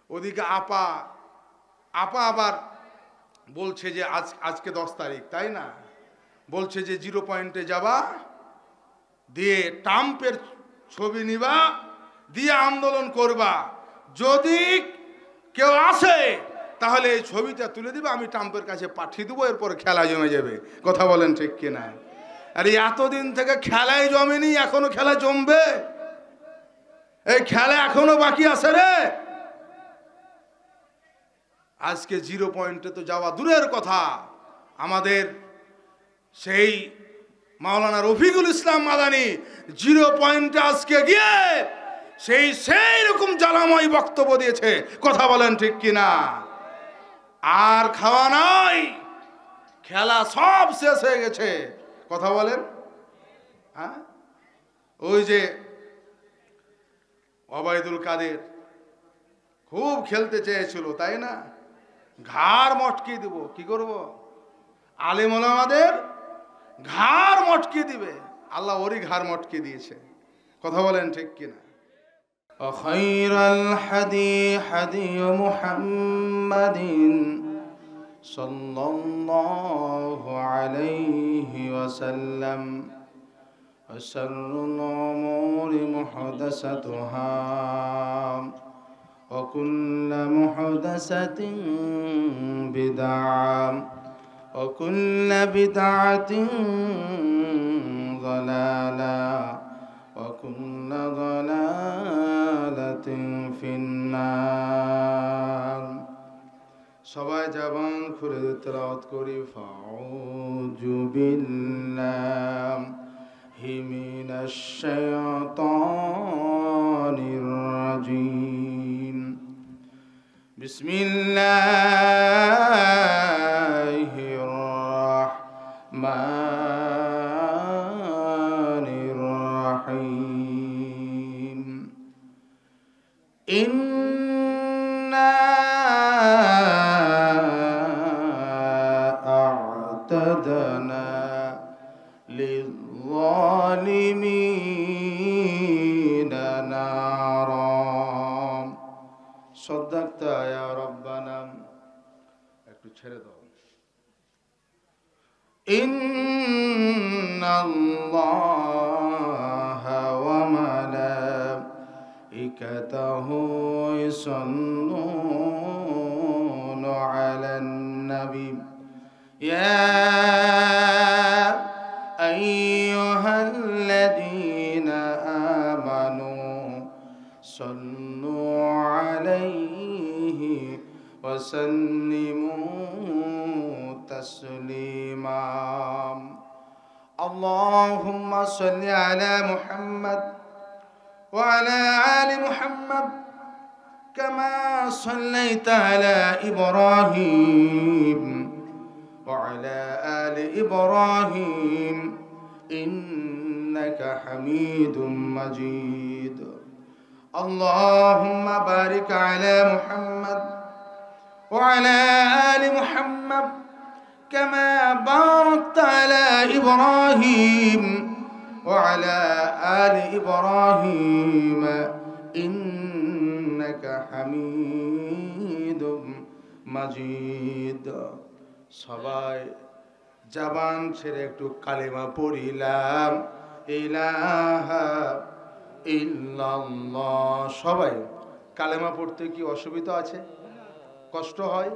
ওদিকে আপা আপা আবার বলছে যে আজকে 10 তারিখ, তাই না? বলছে যে 0 পয়েন্টে যাবা, দিয়ে ট্রাম্পের ছবি নিবা, দিয়ে আন্দোলন করবা। যদি কেউ আসে তাহলে এই ছবিটা তুলে দিবে, আমি ট্রাম্পের কাছে পাঠিয়ে দেবো, এরপর খেলা জমে যাবে। কথা বলেন ঠিক কিনা? আরে এতদিন থেকে খেলাই জমেনি, এখনো খেলা জমবে? এই খেলা এখনো বাকি আছে রে। আজকে 0 পয়েন্টে তো যাওয়া দূরের কথা, আমাদের সেই মাওলানা রফিকুল ইসলাম মাদানী 0 পয়েন্টে আজকে গিয়ে সেই রকম জ্বালাময় বক্তব্য দিয়েছে। কথা বলেন ঠিক কিনা? আর খাওয়া নাই, খেলা সব শেষ হয়ে গেছে। কথা বলেন। হ্যাঁ, ওই যে ওবায়দুল কাদের খুব খেলতে চেয়েছিল, তাই না? ঘাড় মটকে দিব, কি করব? আলেম ওলামাদের ঘাড় মটকে দিবে, আল্লাহ ওরই ঘাড় মটকে দিয়েছে। কথা বলেন ঠিক কিনা? খায়রাল হাদি হাদি মুহাম্মাদিন সাল্লাল্লাহু আলাইহি ওয়াসাল্লাম ওয়া শাররুল উমুরি মুহদাসাতুহা ওয়া কুল্লু মুহদাসাতিন বিদআহ ওয়া কুল্লু বিদআতিন দালালাহ ওয়া কুল্লু দালালাতিন ফিন্নার। সবাই জবান খুলে তেলাওয়াত করি। ফাউযু বিল্লাহি মিনাশ শাইতানির রাজীম। বিসমিল্লাহির রাহমানির রাহিম। ইন্না আ'তাদনা লিয-যালিমিনা নারা। সাদাকতা ইয়া রাব্বানা। একটু ছেড়ে দাও। ইন্নাল্লাহা ওয়া মালাইকাতাহু ইউসাল্লুনা আলান নবী ইয়া আইয়ুহাল্লাযীনা আমানু সাল্লু আলাইহি ওয়া সাল্লিমু তাসলিমা। আল্লাহুম্মা সাল্লি আলা মুহাম্মাদ ওয়া আলা আলি মুহাম্মাদ কামা সাল্লাইতা আলা ইব্রাহিম ওয়া আলা আলি ইব্রাহিম ইন্নাকা হামিদুম মাজিদ। আল্লাহুম্মা বারিক আলা মুহাম্মাদ ওয়া আলা আলি মুহাম্মাদ কামা বারাকতা আলা ইব্রাহিম ওয়া আলা আলি ইব্রাহিম ইন্নাকা হামিদুম মাজিদ। সবাই জবান ছেড়ে একটু কালেমা পড়িলাম, ইলাহা ইল্লাল্লাহ। সবাই কালেমা পড়তে কি অসুবিধা আছে? কষ্ট হয়?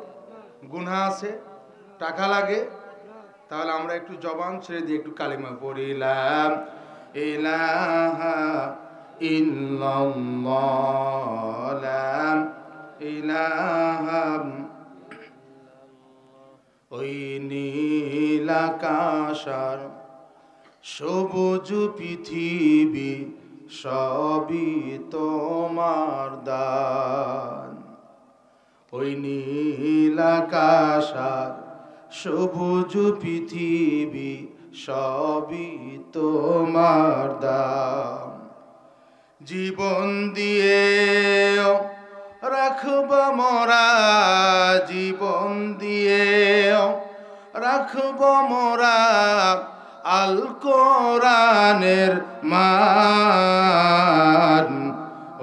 গুনাহ আছে? টাকা লাগে? তাহলে আমরা একটু জবান ছেড়ে দিয়ে একটু কালেমা পড়িলাম, ইলাহা ইল্লাল্লাহ লা ইলাহা। ওই নীল আকাশ সবুজ পৃথিবী সবই তোমার দান। ওই নীল আকাশ সবুজ পৃথিবী সবই তোমার দান। জীবন দিয়ে রাখব মোরা, জীবন দিয়ে রাখব মোরা আল কোরআনের মান।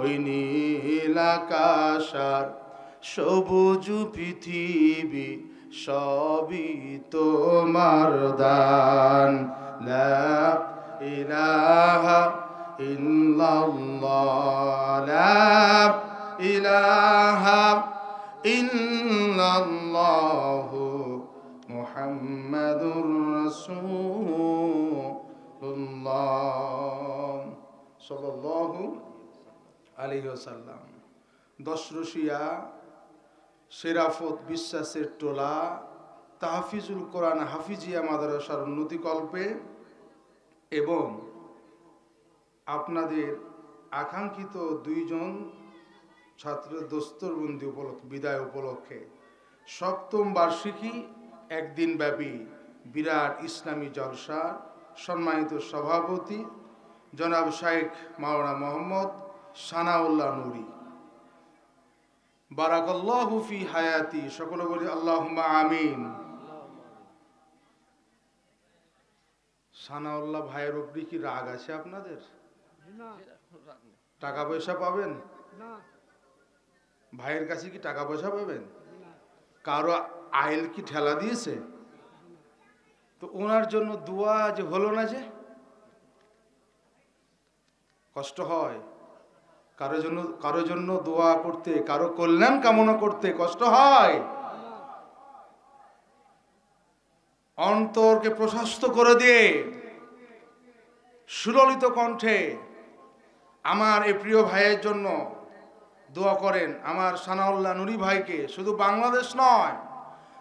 ওই নীল আকাশ সবুজ পৃথিবী সবই তোমার দান। লা ইলাহা ইল্লাল্লাহ, লা ইলাহা ইল্লাল্লাহু মুহাম্মাদুর রাসূলুল্লাহ সাল্লাল্লাহু আলাইহি ওয়াসাল্লাম। দশরশিয়া শেরাফত বিশ্বাসের টোলা তাহফিজুল কোরআন হাফিজিয়া মাদ্রাসার উন্নতিকল্পে এবং আপনাদের আকাঙ্ক্ষিত 2 জন ছাত্রের দস্তরবন্দি উপলক্ষে, বিদায় উপলক্ষে 7ম বার্ষিকী একদিন ব্যাপী বিরাট ইসলামী জলসার সম্মানিত সভাপতি জনাব শাইখ মাওলানা মোহাম্মদ সানাউল্লাহ নুরি, বারাকাল্লাহু ফি হায়াতি, সকলে বলি আল্লাহুম্মা আমিন। সানাউল্লাহ ভাইয়ের উপরে কি রাগ আছে আপনাদের? টাকা পয়সা পাবেন? ভাইয়ের কাছে কি টাকা পয়সা পাবেন? কারো আইল কি ঠেলা দিয়েছে? তো ওনার জন্য দোয়া যে হলো না, যে কষ্ট হয়। কারো জন্য দোয়া করতে, কারো কল্যাণ কামনা করতে কষ্ট হয়। অন্তরকে প্রশস্ত করে দিয়ে সুললিত কণ্ঠে আমার এই প্রিয় ভাইয়ের জন্য দোয়া করেন। আমার সানাউল্লাহ নুরি ভাইকে শুধু বাংলাদেশ নয়,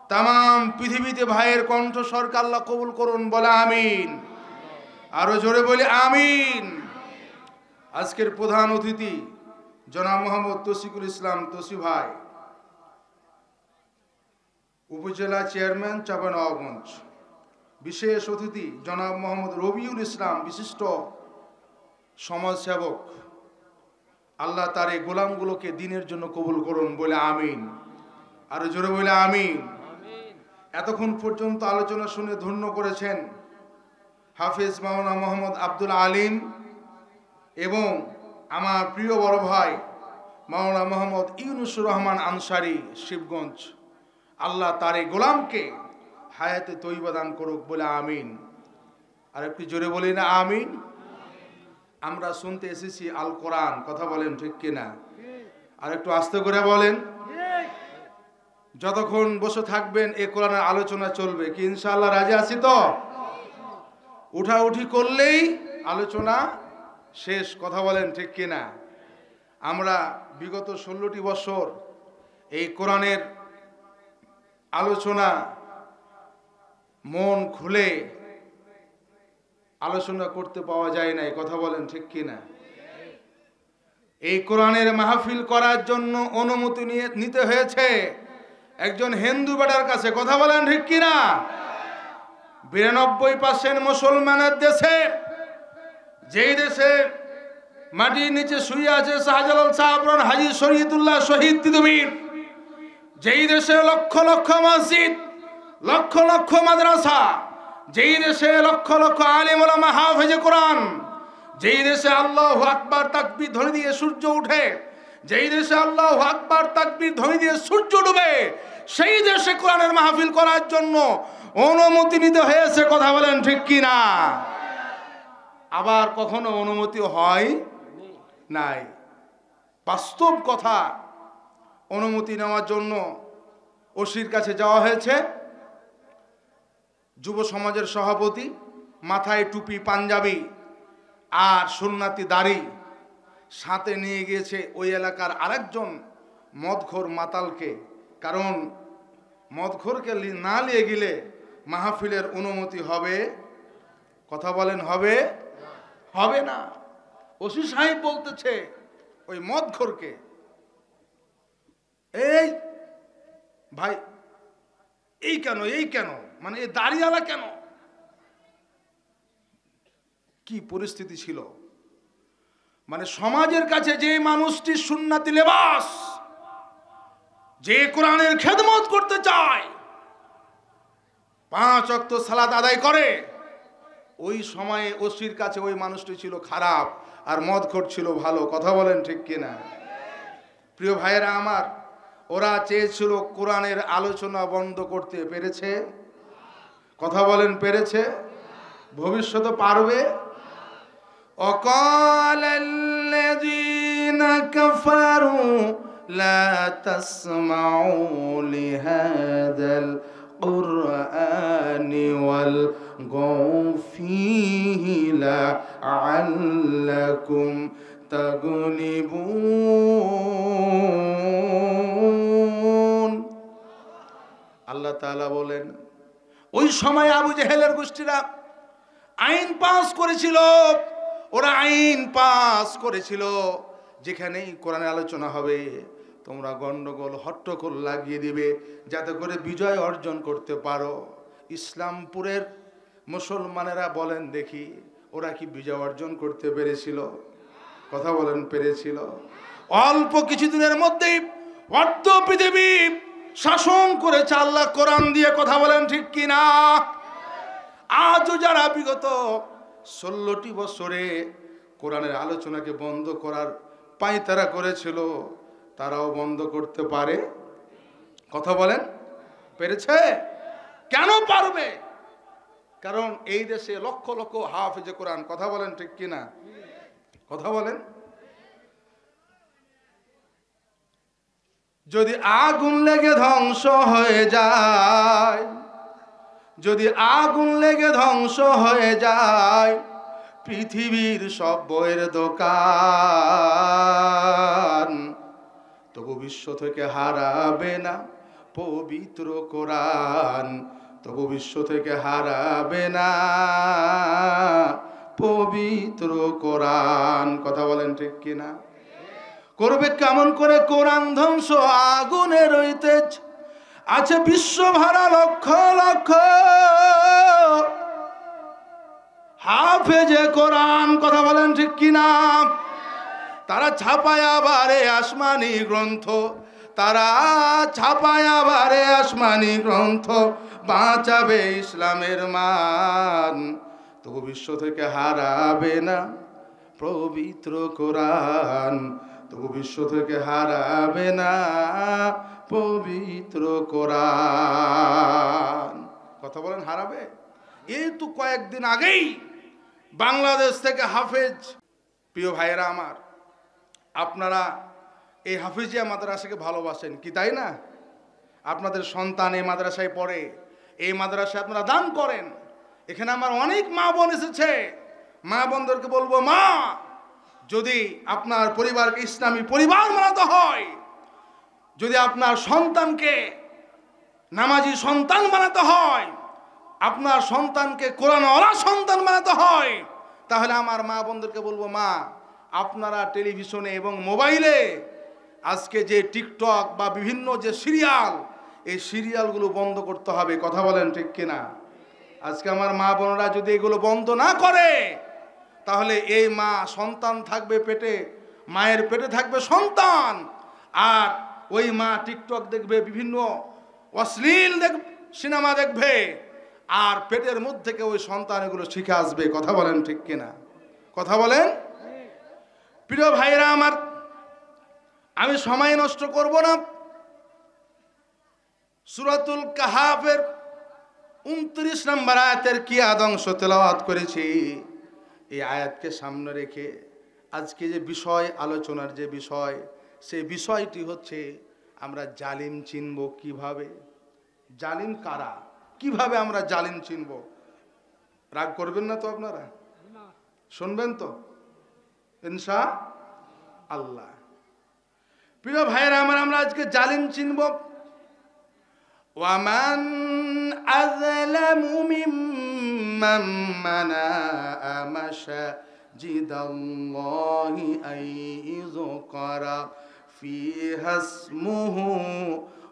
তামাম পৃথিবীতে ভাইয়ের কণ্ঠস্বরকে আল্লাহ কবুল করুন, বলে আমিন। আরো জোরে বলি আমিন। আজকের প্রধান অতিথি জনাব মোহাম্মদ তৌসিকুল ইসলাম তৌসি ভাই, উপজেলা চেয়ারম্যান চাঁপাইনবাবগঞ্জ। বিশেষ অতিথি জনাব মোহাম্মদ রবিউল ইসলাম, বিশিষ্ট সমাজসেবক। আল্লাহ তার এই গোলামগুলোকে দিনের জন্য কবুল করুন, বলে আমিন। আরো জোরে বলে আমিন। এতক্ষণ পর্যন্ত আলোচনা শুনে ধন্য করেছেন হাফেজ মাওলানা মোহাম্মদ আব্দুল আলিম এবং আমার প্রিয় বড় ভাই মাওলানা মোহাম্মদ ইউনুসুর রহমান আনসারি, শিবগঞ্জ। আল্লাহ তার এই গোলামকে হায়াতে তৈবা দান করুক, বলে আমিন। আর একটু জোরে বলি না আমিন। আমরা শুনতে এসেছি আল কোরআন, কথা বলেন ঠিক কিনা? আর একটু আস্তে করে বলেন। যতক্ষণ বসে থাকবেন এই কোরআনের আলোচনা চলবে, কি ইনশাআল্লাহ রাজি আছি তো? উঠাউঠি করলেই আলোচনা শেষ, কথা বলেন ঠিক কিনা? আমরা বিগত 16টি বছর এই কোরআনের আলোচনা মন খুলে আলোচনা করতে পাওয়া যায় নাই, কথা বলেন ঠিক কিনা? এই কোরআনের মাহফিল করার জন্য অনুমতি নিতে হয়েছে একজন হিন্দু বেটার কাছে, কথা বলেন ঠিক কিনা? 92% মুসলমানের দেশে, যেই দেশে মাটির নিচে শুয়ে আছে শাহজালাল সাহাবরান হাজী শরীয়তুল্লাহ শহীদ তিতুমীর, যেই দেশে লক্ষ লক্ষ মসজিদ, লক্ষ লক্ষ মাদ্রাসা, যেই দেশে লক্ষ লক্ষ আলেম ওলামা হাফেজে কোরআন, যেই দেশে আল্লাহু আকবার তাকবীর ধ্বনি দিয়ে সূর্য ওঠে, যেই দেশে আল্লাহু আকবার তাকবীর ধ্বনি দিয়ে সূর্য ডুবে, সেই দেশে কোরআনের মাহফিল করার জন্য অনুমতি নিতে হয়েছে, কথা বলেন ঠিক কিনা? আবার কখনো অনুমতি হয় নাই। বাস্তব কথা, অনুমতি নেওয়ার জন্য ওসির কাছে যাওয়া হয়েছে। যুব সমাজের সভাপতি, মাথায় টুপি পাঞ্জাবি আর সুন্নাতি দাড়ি, সাথে নিয়ে গিয়েছে ওই এলাকার আরেকজন মদখোর মাতালকে। কারণ মদখোরকে না নিয়ে গেলে মাহফিলের অনুমতি হবে, কথা বলেন হবে? হবে না। ওসি সাহেব বলতেছে ওই মদখোরকে, এই ভাই এই কেন, এই কেন, মানে এই দাড়িওয়ালা কেন? কি পরিস্থিতি ছিল, মানে সমাজের কাছে যে মানুষটি সুন্নাতি লেবাস, যে কোরআনের খেদমত করতে চায়, 5 ওয়াক্ত সালাত আদায় করে, ওই সময়ে ওসির কাছে ওই মানুষটি ছিল খারাপ আর মদখোর ছিল ভালো, কথা বলেন ঠিক কিনা? প্রিয় ভাইয়েরা আমার, ওরা চেয়েছিল কোরআনের আলোচনা বন্ধ করতে, পেরেছে? কথা বলেন, পেরেছে? ভবিষ্যতে পারবে? وقال الذين كفروا لا تسمعوا لهذا القرآن والغوا فيه لعلكم تغلبون। আল্লাহ তাআলা বলেন, ওই সময় আবু জেহেলের গোষ্ঠীরা আইন পাস করেছিল, ওরা আইন পাস করেছিল যেখানেই কোরআনের আলোচনা হবে তোমরা গন্ডগোল হট্টগোল লাগিয়ে দিবে যাতে করে বিজয় অর্জন করতে পারো। ইসলামপুরের মুসলমানেরা বলেন দেখি, ওরা কি বিজয় অর্জন করতে পেরেছিল? কথা বলেন, পেরেছিল? অল্প কিছুদিনের মধ্যেই অর্ধ পৃথিবী শাসন করেছে আল্লাহ কোরআন দিয়ে। কথা বলেন ঠিক কিনা? আজও যারা বিগত 16টি বছরে কোরআনের আলোচনাকে বন্ধ করার পায়তারা করেছিল, তারাও বন্ধ করতে পারে? কথা বলেন, পেরেছে? কেন পারবে? কারণ এই দেশে লক্ষ লক্ষ হাফেজে কোরআন। কথা বলেন ঠিক কিনা? কথা বলেন। যদি আগুন লেগে ধ্বংস হয়ে যায়, যদি আগুন লেগে ধ্বংস হয়ে যায় পৃথিবীর সব বইয়ের দোকান, তবু বিশ্ব থেকে হারাবে না পবিত্র কোরআন, তবু বিশ্ব থেকে হারাবে না পবিত্র কোরআন। কথা বলেন ঠিক কিনা? করবে কেমন করে কোরআন ধ্বংস? আগুনের ঐতেজ আছে বিশ্ব ভরা লক্ষ লক্ষ হাফেজে কোরআন। কথা বলেন ঠিক কিনা? তারা ছাপায় আবারে আসমানি গ্রন্থ, তারা ছাপায় আবারে আসমানি গ্রন্থ, বাঁচাবে ইসলামের মান, তবু বিশ্ব থেকে হারাবে না পবিত্র কোরআন, তবু বিশ্ব থেকে হারাবে না পবিত্র কোরআন। কথা বলেন, হারাবে? এই তো কয়েকদিন আগেই বাংলাদেশ থেকে হাফেজ, প্রিয় ভাইয়েরা আমার, আপনারা এই হাফিজিয়া মাদ্রাসাকে ভালোবাসেন কি তাই না? আপনাদের সন্তান এই মাদ্রাসায় পড়ে, এই মাদ্রাসায় আপনারা দান করেন। এখানে আমার অনেক মা বোন এসেছে, মা বোনদেরকে বলবো, মা যদি আপনার পরিবারকে ইসলামী পরিবার বানাতে হয়, যদি আপনার সন্তানকে নামাজি সন্তান বানাতে হয়, আপনার সন্তানকে কোরআনওয়ালা সন্তান বানাতে হয়, তাহলে আমার মা বোনদেরকে বলবো, মা আপনারা টেলিভিশনে এবং মোবাইলে আজকে যে টিকটক বা বিভিন্ন যে সিরিয়াল, এই সিরিয়ালগুলো বন্ধ করতে হবে। কথা বলেন ঠিক কিনা? আজকে আমার মা বোনরা যদি এগুলো বন্ধ না করে, তাহলে এই মা সন্তান থাকবে পেটে, মায়ের পেটে থাকবে সন্তান, আর ওই মা টিকটক দেখবে, বিভিন্ন অশ্লীল সিনেমা দেখবে, আর পেটের মধ্যে থেকে ওই সন্তান এগুলো শিখে আসবে। কথা বলেন ঠিক কিনা? কথা বলেন। প্রিয় ভাইরা আমার, আমি সময় নষ্ট করব না। সূরাতুল কাহাফের 29 নম্বর আয়াতের কি আদংশ তেলাওয়াত করেছি, এই আয়াতকে সামনে রেখে আজকে যে বিষয় আলোচনার যে বিষয়, সেই বিষয়টি হচ্ছে আমরা জালিম চিনব কিভাবে, জালিম কারা, কিভাবে আমরা জালিম চিনব। রাগ করবেন না তো আপনারা? শুনবেন তো ইনশাআল্লাহ। প্রিয় ভাইয়েরা আমার, আমরা আজকে জালিম চিনব। ওয়ামান আযলামু মিম্মান মানাআ মাসাজিদাল্লাহি আইযুকারা ফিহা ইসমুহু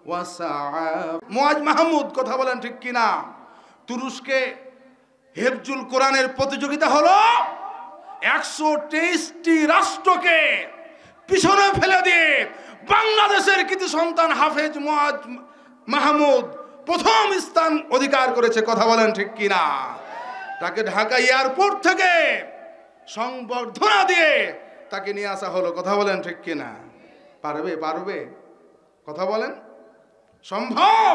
ওয়া সাআ। মুআজ মাহমুদ, কথা বলেন ঠিক কিনা? তুরস্কে হেফজুল কোরআনের প্রতিযোগিতা হলো, 123টি রাষ্ট্রকে পিছনে ফেলে দিয়ে বাংলাদেশের কৃতি সন্তান হাফেজ মুআজ মাহমুদ প্রথম স্থান অধিকার করেছে। কথা বলেন ঠিক কিনা? তাকে ঢাকা এয়ারপোর্ট থেকে সংবর্ধনা দিয়ে তাকে নিয়ে আসা হলো। কথা বলেন ঠিক কিনা? পারবে? পারবে? কথা বলেন, সম্ভব?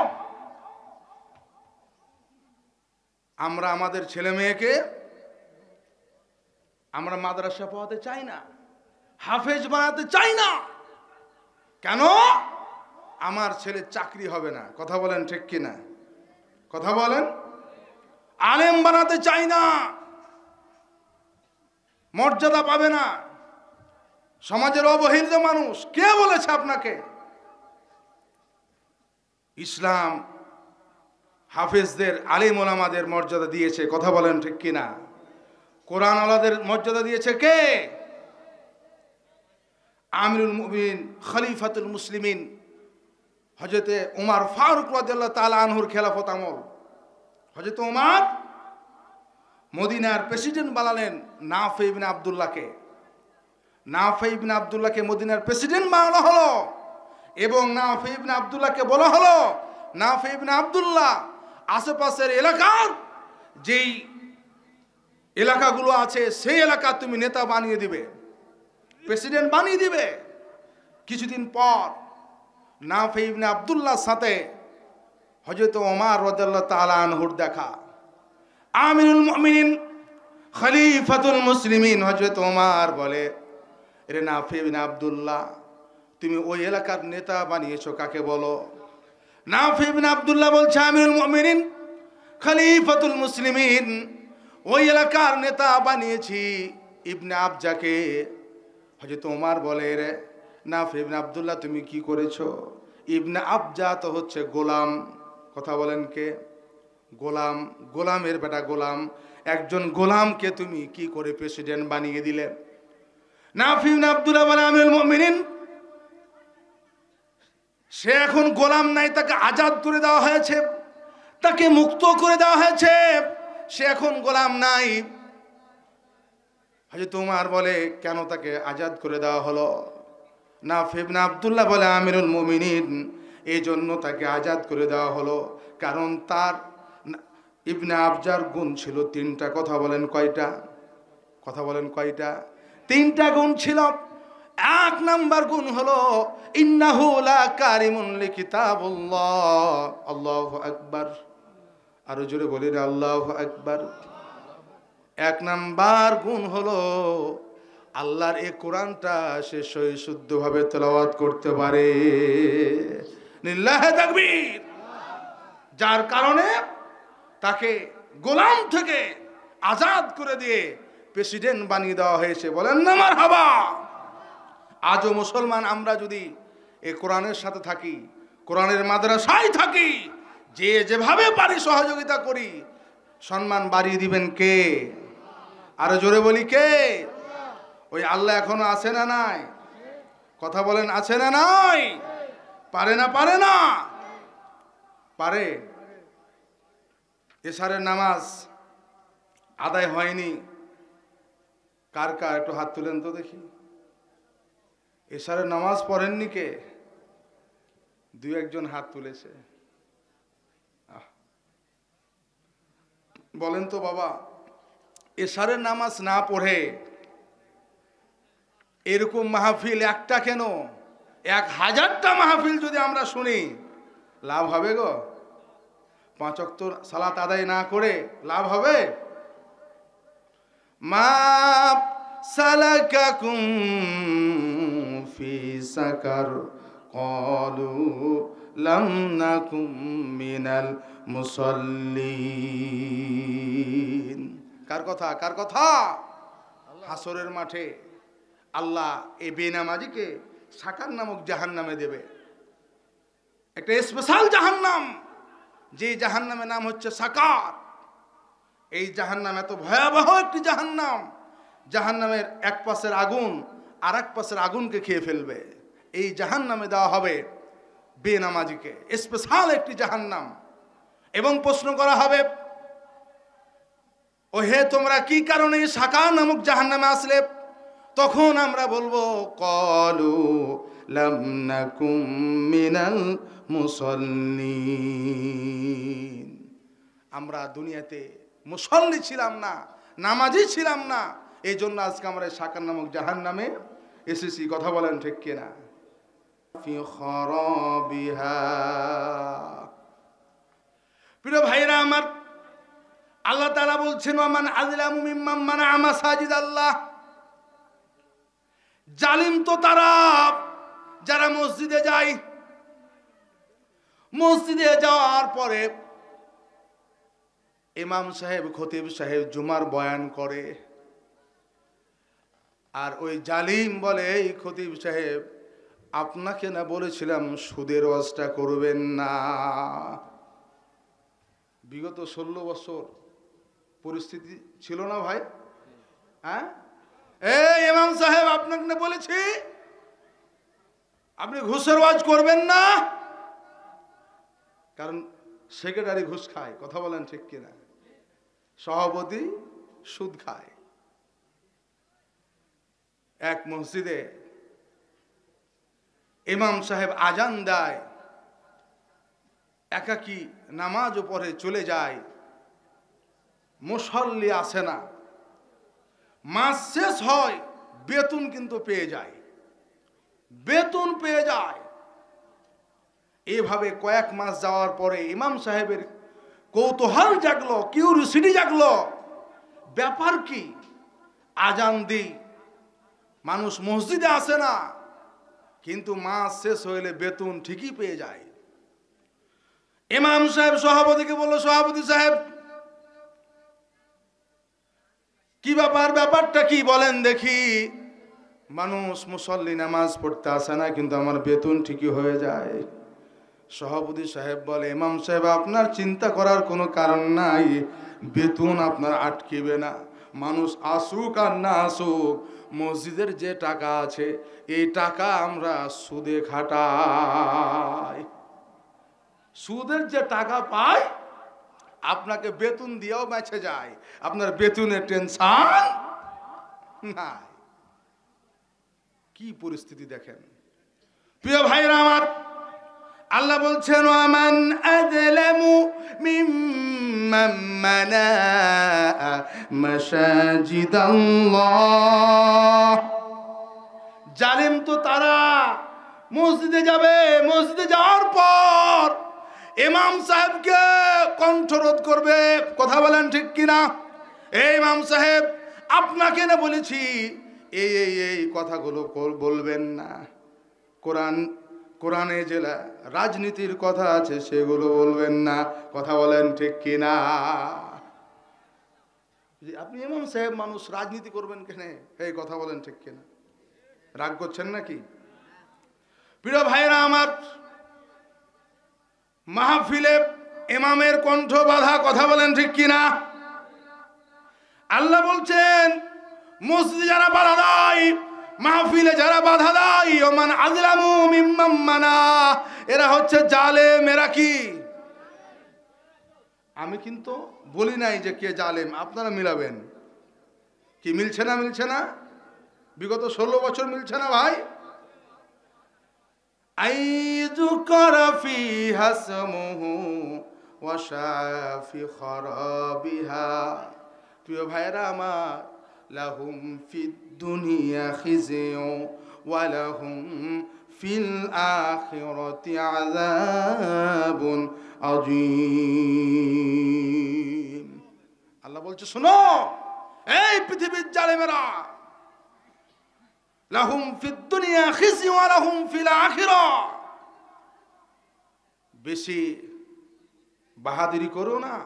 আমরা আমাদের ছেলে মেয়েকে আমরা মাদ্রাসা পড়াতে চাই না, হাফেজ বানাতে চাই না। কেন? আমার ছেলে চাকরি হবে না। কথা বলেন ঠিক কিনা? কথা বলেন। আলেম বানাতে চাই না, মর্যাদা পাবে না, সমাজের অবহেলিত মানুষ। কে বলেছে আপনাকে? ইসলাম হাফেজদের, আলিম ওলামাদের মর্যাদা দিয়েছে। কথা বলেন ঠিক কিনা? কোরআন ওয়ালাদের মর্যাদা দিয়েছে কে? আমিরুল মুমিনিন, খলিফাতুল মুসলিমিন হযরতে ওমর ফারুক রাদিয়াল্লাহু তাআলা আনহুর খেলাফত আমল, হযরত ওমর মদিনার প্রেসিডেন্ট বানালেন নাফি ইবনে আব্দুল্লাহকে। নাফি ইবনে আব্দুল্লাহকে মদিনার প্রেসিডেন্ট বানানো হলো এবং নাফি ইবনে আব্দুল্লাহকে বলা হলো, নাফি ইবনে আব্দুল্লাহ আশেপাশের এলাকার যেই এলাকাগুলো আছে সেই এলাকা তুমি নেতা বানিয়ে দিবে, প্রেসিডেন্ট বানিয়ে দিবে। কিছুদিন পর নাফি ইবনে আব্দুল্লাহর সাথে হযরত ওমর রাদিয়াল্লাহু তাআলা আনহুর দেখা। আমিরুল মুমিনিন, খলিফাতুল মুসলিমিন হযরত ওমর বলে, রে নাফি ইবনে আব্দুল্লাহ, তুমি ওই এলাকার নেতা বানিয়েছো কাকে বলো? নাফি ইবনে আব্দুল্লাহ বলছে, আমিরুল মুমিনিন, খলিফাতুল মুসলিমিন, ওই এলাকার নেতা বানিয়েছি ইবনে আবজাকে। হযরত ওমর বলে, রে নাফি ইবনে আব্দুল্লাহ, তুমি কি করেছো? ইবনে আবজা তো হচ্ছে গোলাম। কথা বলেন কে? গোলাম, গোলামের বেটা গোলাম। একজন গোলামকে তুমি কি করে প্রেসিডেন্ট বানিয়ে দিলে? নাফি ইবনে আব্দুল্লাহ বলে, আমিরুল মুমিনিন, সে এখন গোলাম নাই, তাকে আজাদ করে দেওয়া হয়েছে, তাকে মুক্ত করে দেওয়া হয়েছে, সে এখন গোলাম নাই। হযরত ওমর বলে, কেন তাকে আজাদ করে দেওয়া হলো? নাফি ইবনে আব্দুল্লাহ বলে, আমিরুল মুমিনিন, এই জন্য তাকে আজাদ করে দেওয়া হলো কারণ তার ইবনে আবজার গুণ ছিল তিনটা। কথা বলেন কয়টা? কথা বলেন কয়টা? তিনটা গুণ ছিল। এক নাম্বার গুণ হলো ইন্নাহু লা কারিমুন লিকিতাবুল্লাহ। আল্লাহু আকবার। আরো জোরে বলি না আল্লাহু আকবার। এক নাম্বার গুণ হলো আল্লাহর এই কোরআনটা সে সহি শুদ্ধভাবে তেলাওয়াত করতে পারে। লিল্লাহি তাকবীর। যার কারণে তাকে গোলাম থেকে আজাদ করে দিয়ে প্রেসিডেন্ট বানিয়ে দেওয়া হয়েছে। বলেন না মারহাবা। আজও মুসলমান আমরা যদি এই কোরআনের সাথে থাকি, কোরআনের মাদ্রাসায় থাকি, যে যেভাবে পারি সহযোগিতা করি, সম্মান বাড়িয়ে দিবেন কে? আরো জোরে বলি কে? ওই আল্লাহ এখনো আছে না নাই? কথা বলেন আছে না নাই? পারে না? পারে না? পারে। এশারের নামাজ আদায় হয়নি, কার কার একটু হাত তুলেন তো দেখি। এশারের নামাজ পড়েননি কে? দুই একজন হাত তুলেছে। বলেন তো বাবা, এশারের নামাজ না পড়ে এরকম মাহফিল একটা কেন, 1000টা মাহফিল যদি আমরা শুনি লাভ হবে গো? 5 ওয়াক্ত সালাত আদায় না করে লাভ হবে? মা সালাকাকুম ফি সাকার ক্বালু লাম নাকুম মিনাল মুসাল্লিন। কার কথা? কার কথা? হাসরের মাঠে আল্লাহ এই বেনামাজিকে সাকার নামক জাহান্নামে দেবে, একটা স্পেশাল জাহান্নাম, যে জাহান্নামের নাম হচ্ছে সাকার। এই জাহান্নাম এত ভয়াবহ একটি জাহান্নাম, জাহান্নামের এক পাশের আগুন আর এক পাশের আগুনকে খেয়ে ফেলবে। এই জাহান্নামে দেওয়া হবে বেনামাজিকে, স্পেশাল একটি জাহান্নাম। এবং প্রশ্ন করা হবে, ও হে তোমরা কি কারণে সাকার নামক জাহান্নামে আসলে? তখন আমরা বলবো ক্বালু লাম নাকুম মিনাল মুসাল্লিন। আমরা দুনিয়াতে মুসল্লি ছিলাম না, নামাজি ছিলাম না, এই জন্য আজকে আমরা সাকার নামক জাহান্নামে এসেছি। কথা বলেন ঠিক কিনা? ফি খরাবিহা। প্রিয় ভাইরা আমার, আল্লাহ তাআলা বলছেন ওয়ামান আযলামু মিম্মান মানাআ মাসাজিদ আল্লাহ। জালিম তো তারা যারা মসজিদে যায়, মসজিদে যাওয়ার পরে ইমাম সাহেব খতিব সাহেব জুমার বয়ান করে, আর ওই জালিম বলে এই খতিব সাহেব আপনাকে না বলেছিলাম সুদের ওয়াজটা করবেন না। বিগত 16 বছর পরিস্থিতি ছিল না ভাই? হ্যাঁ, এই ইমাম সাহেব আপনাকে না বলেছি আপনি ঘুষের ওয়াজ করবেন না, কারণ সেক্রেটারি ঘুষ খায়, কথা বলেন ঠিক কিনা, সভাপতি সুদ খায়। এক মসজিদে ইমাম সাহেব আজান দেয়, একাকি নামাজও পড়ে চলে যায়, মুসল্লি আসে না, মাস শেষ হয়, বেতন কিন্তু পেয়ে যায়, বেতন পেয়ে যায়। এভাবে কয়েক মাস যাওয়ার পরে ইমাম সাহেবের কৌতূহল জাগলো, কিউরিওসিটি জাগলো, ব্যাপার কি, আজান দিই, মানুষ মসজিদে আসে না, কিন্তু মাস শেষ হইলে বেতন ঠিকই পেয়ে যায়। ইমাম সাহেব সভাপতিকে বলল, সভাপতি সাহেব কি ব্যাপার, ব্যাপারটা কি বলেন দেখি। মানুষ মুসল্লি নামাজ পড়তে আসে না, কিন্তু আমার বেতন ঠিকই হয়ে যায়। সভাপতি সাহেব বলে, ইমাম সাহেব আপনার চিন্তা করার কোনো কারণ নাই, বেতন আপনার আটকিবে না। মানুষ আসুক আর না আসুক, মসজিদের যে টাকা আছে এই টাকা আমরা সুদে খাটাই, সুদের যে টাকা পাই আপনাকে বেতন দিয়েও বেঁচে যায়, আপনার বেতনের টেনশন নাই। কি পরিস্থিতি দেখেন প্রিয় ভাইরা আমার। আল্লাহ বলছেন ওয়ামান আযলামু মিম্মান মানাআ মাসাজিদাল্লাহ। জালিম তো তারা মসজিদে যাবে, মসজিদে যাওয়ার পর ইমাম সাহেবকে কণ্ঠরোধ করবে, কথা বলেন ঠিক কিনা। এই ইমাম সাহেব আপনাকে না বলেছি এই এই এই কথাগুলো বলবেন না, কোরআনে যে রাজনীতির কথা আছে সেগুলো বলবেন না, কথা বলেন ঠিক কিনা। আপনি ইমাম সাহেব, মানুষ রাজনীতি করবেন কেন, এই কথা বলেন ঠিক কিনা। রাগ করছেন নাকি? প্রিয় ভাইরা আমার, মাহফিলে ইমামের কণ্ঠ বাধা, কথা বলেন ঠিক কিনা। আল্লাহ বলছেন মসজিদে যারা বাধা দেয়, মাহফিলে যারা বাধা দেয়, ওমান আযলামু মিম্মান মানা, এরা হচ্ছে জালেম। এরা কি? আমি কিন্তু বলি নাই যে কে জালেম, আপনারা মিলাবেন। কি মিলছে না? মিলছে না? বিগত 16 বছর মিলছে না ভাই? আইযুকারা ফিহা ইসমুহু ওয়া শাফি খরাবিহা। প্রিয় ভাইরা আমার, লাহুম ফিদ দুনিয়া খিজিয়ু ওয়া লাহুম ফিল আখিরাতি আযাবুন আযীম। আল্লাহ বলছে শোনো এই পৃথিবীর জালেমেরা, লাহুম ফিদ দুনিয়া খিজিয়ু ওয়া লাহুম ফিল আখিরাহ। বেশি বাহাদুরি করো না,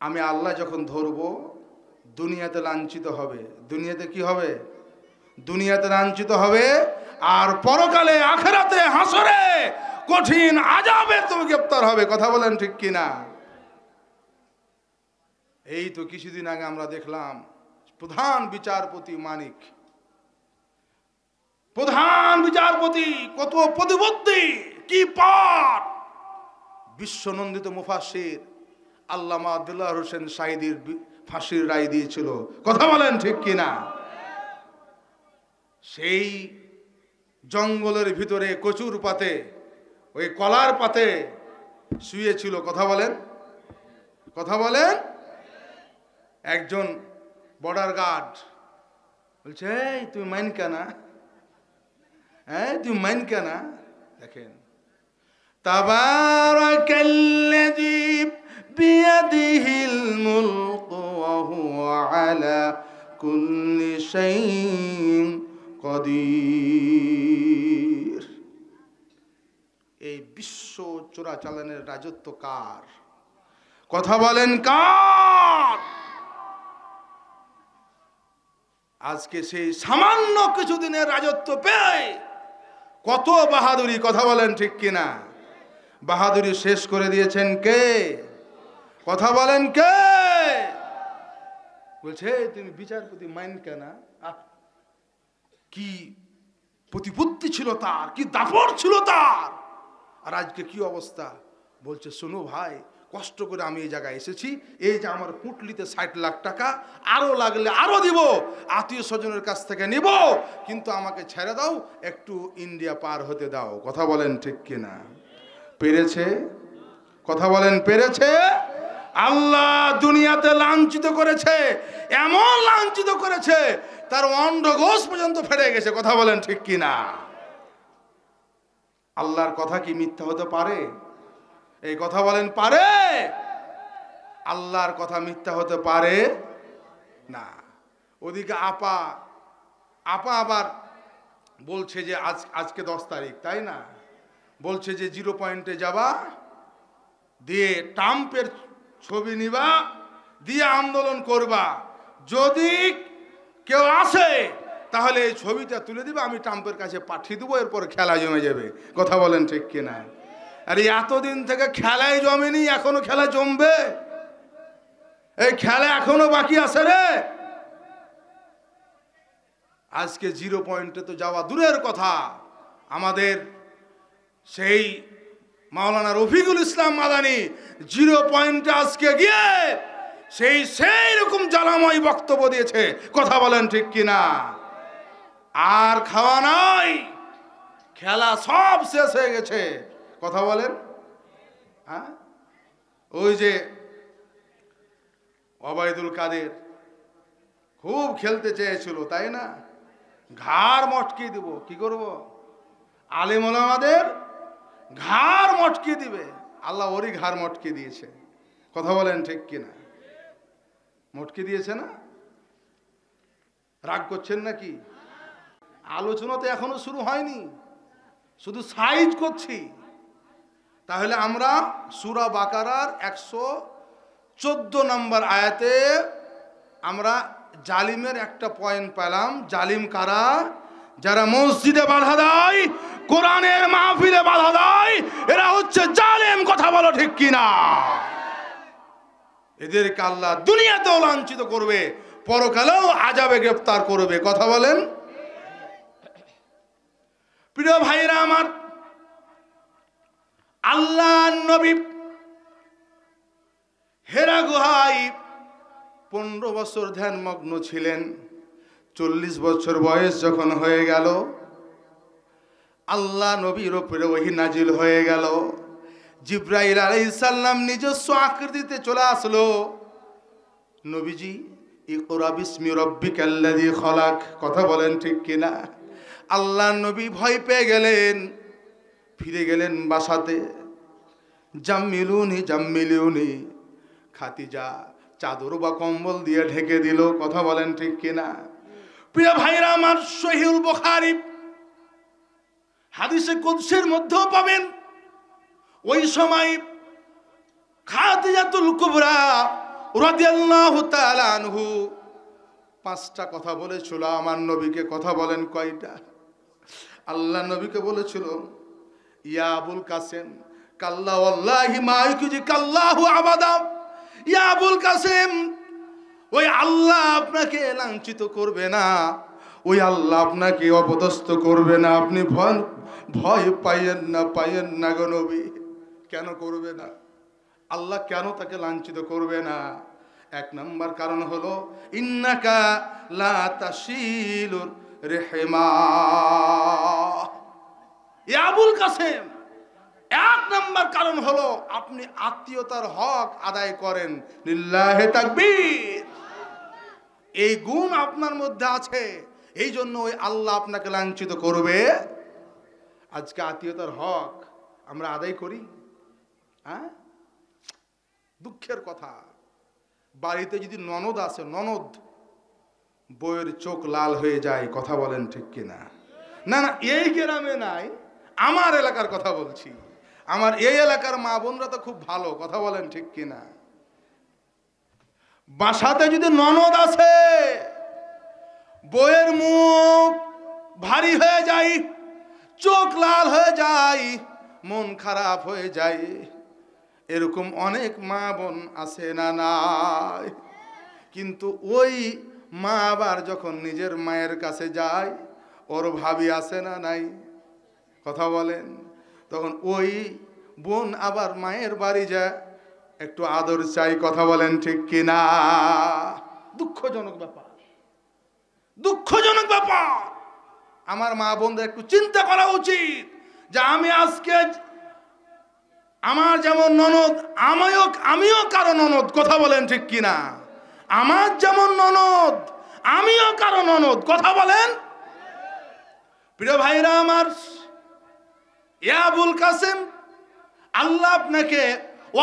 আমি আল্লাহ যখন ধরবো দুনিয়াতে লাঞ্ছিত হবে। দুনিয়াতে কি হবে? দুনিয়াতে লাঞ্ছিত হবে, আর পরকালে আখিরাতে হাসরে কঠিন আযাবে তুমি গ্রেফতার হবে, কথা বলেন ঠিক কিনা। এই তো কিছুদিন আগে আমরা দেখলাম প্রধান বিচারপতি মানিক, প্রধান বিচারপতি কত প্রতিবদ্ধী, কি পাঠ। বিশ্বনন্দিত মুফাসসির আল্লামা আব্দুল্লাহ হোসেন সাঈদীর ফাঁসির রায় দিয়েছিল, কথা বলেন ঠিক কিনা। সেই জঙ্গলের ভিতরে কচুর পাতে, ওই কলার পাতে শুয়েছিল, কথা বলেন, কথা বলেন। একজন বর্ডার গার্ড বলছে এই তুমি মাইনকা না, হ্যাঁ তুমি মাইন কেনা দেখেন তাবারাকাল্লাযী বিয়াদিহিল মুলকু ওয়া হুয়া আলা কুল্লি শাইইন কাদির। এই বিশ্ব চোরাচালানের রাজত্ব কার? কথা বলেন কার? আজকে সেই সামান্য কিছুদিনের রাজত্ব পেয়ে কত বাহাদুরি, কথা বলেন ঠিক কিনা? বাহাদুরি শেষ করে দিয়েছেন কে? কথা বলেন কে? বলছে তুমি বিচারপতি মাইন কেনা? কি প্রতিপত্তি ছিল তার, কি দাপট ছিল তার, আর আজকে কি অবস্থা? বলছে শোনো ভাই, কষ্ট করে আমি এই জায়গায় এসেছি, এই যে আমার পুটলিতে 60 লাখ টাকা, আরো লাগলে আরো দিব, আত্মীয় স্বজনের কাছ থেকে নিব, কিন্তু আমাকে ছেড়ে দাও, একটু ইন্ডিয়া পার হতে দাও। কথা বলেন ঠিক কিনা? পেরেছে? কথা বলেন পেরেছে? আল্লাহ দুনিয়াতে লাঞ্ছিত করেছে, এমন লাঞ্ছিত করেছে তার অন্ডগোষ পর্যন্ত ফেটে গেছে। কথা বলেন ঠিক কিনা? আল্লাহর কথা কি মিথ্যা হতে পারে? এই কথা বলেন পারে? আল্লাহর কথা মিথ্যা হতে পারে না। ওদিকে আপা আবার বলছে যে আজকে 10 তারিখ, তাই না? বলছে যে 0 পয়েন্টে যাবা, দিয়ে ট্রাম্পের ছবি নিবা, দিয়ে আন্দোলন করবা, যদি কেউ আসে তাহলে এই ছবিটা তুলে দিবে, আমি ট্রাম্পের কাছে পাঠিয়ে দেবো, এরপর খেলা জমে যাবে। কথা বলেন ঠিক কিনা? আরে এতদিন থেকে খেলাই জমেনি, এখনো খেলা জমবে? এই খেলা এখনো বাকি আছে রে। আজকে 0 পয়েন্টে তো যাওয়া দূরের কথা, আমাদের সেই মাওলানা রফিকুল ইসলাম মাদানী 0 পয়েন্টে আজকে গিয়ে সেই রকম জ্বালাময় বক্তব্য দিয়েছে। কথা বলেন ঠিক কিনা? আর খাওয়া নাই, খেলা সব শেষ হয়ে গেছে। কথা বলেন। হ্যাঁ, ওই যে ওবায়দুল কাদের খুব খেলতে চেয়েছিল, তাই না? ঘাড় মটকিয়ে দিব। কি করব? আলেম ওলামাদের ঘাড় মটকিয়ে দিবে। আল্লাহ ওরই ঘাড় মটকিয়ে দিয়েছে। কথা বলেন ঠিক কিনা? মটকে দিয়েছে না? রাগ করছেন নাকি? আলোচনা তো এখনো শুরু হয়নি, শুধু সাইজ করছি। তাহলে আমরা সূরা বাকারার 114 নম্বর আয়াতে আমরা জালিমের একটা পয়েন্ট পেলাম। জালিম কারা? যারা মসজিদে বাধা দেয়, কোরআনের মাহফিলে বাধা দেয়, এরা হচ্ছে জালিম। কথা বলো ঠিক কিনা? এদেরকে আল্লাহ দুনিয়াতেও লাঞ্ছিত করবে, পরকালেও আযাবে গ্রেফতার করবে। কথা বলেন। প্রিয় ভাইরা আমার, আল্লাহ নবী হেরা গুহায় 15 বছর ধ্যানমগ্ন ছিলেন। 40 বছর বয়স যখন হয়ে গেল, আল্লাহ নবীর উপরে ওহী নাজিল হয়ে গেল। জিবরাইল আলাইহিস সালাম নিজস্ব আকৃতিতে চলে আসলো। নবীজি ইকরা বিসমি রাব্বিকাল্লাযী খলাক। কথা বলেন ঠিক কিনা? আল্লাহ নবী ভয় পেয়ে গেলেন, ফিরে গেলেন বাসাতে। জাম্মিলুনি খাদিজা চাদর বা কম্বল দিয়ে ঢেকে দিল। কথা বলেন ঠিক কিনা? প্রিয় ভাইরা আমার, সহিহুল বুখারী হাদিসে কুদসির মধ্যেও পাবেন, ওই সময় খাদিজাতুল কুবরা রাদিয়াল্লাহু তাআলা আনহু 5টা কথা বলেছিল আমার নবীকে। কথা বলেন কয়টা? আল্লাহ নবীকে বলেছিল, ইয়া আবুল কাসেম কাল্লা ওয়াল্লাহি মা ইউজি কাল্লাহু আবাদা। ইয়া আবুল কাসেম, ওই আল্লাহ আপনাকে লাঞ্ছিত করবে না, ওই আল্লাহ আপনাকে অপদস্থ করবে না। আপনি ভয় পাইয়েন না গো নবী। কেন করবে না? আল্লাহ কেন তাকে লাঞ্ছিত করবে না? 1 নম্বর কারণ হলো ইন্নাকা লা তাশিলুর রিহমা। ইয়া আবুল কাসেম, 1 নম্বর কারণ হলো আপনি আত্মীয়তার হক আদায় করেন। লিল্লাহি তাকবীর। এই গুণ আপনার মধ্যে আছে, এই জন্য ওই আল্লাহ আপনাকে লাঞ্ছিত করবে আজকে আত্মীয়তার হক আমরা আদায় করি? হ্যাঁ, দুঃখের কথা। বাড়িতে যদি ননদ আছে, ননদ বউয়ের চোখ লাল হয়ে যায়, কথা বলেন ঠিক কিনা? না না, এই গ্রামে নাই, আমার এলাকার কথা বলছি। আমার এই এলাকার মা বোনরা তো খুব ভালো, কথা বলেন ঠিক কিনা? বাসাতে যদি ননদ আছে, বউয়ের মুখ ভারী হয়ে যায়, চোখ লাল হয়ে যায়, মন খারাপ হয়ে যায়। এরকম অনেক মা বোন আছে না নাই? কিন্তু ওই মা আবার যখন নিজের মায়ের কাছে যায়, ওর ভাবি আছে না নাই? কথা বলেন। তখন ওই বোন আবার মায়ের বাড়ি যায়, একটু আদর চাই, কথা বলেন ঠিক কিনা? দুঃখজনক ব্যাপার, দুঃখজনক ব্যাপার। আমার মা বোনদের একটু চিন্তা করা উচিত যে আমি আজকে আমার যেমন ননদ, আমিও কারো ননদ, কথা বলেন ঠিক কিনা? আমার যেমন ননদ, আমিও কারো ননদ, কথা বলেন। প্রিয় ভাইরা আমার, এ আবুল কাসেম, আল্লাহ আপনাকে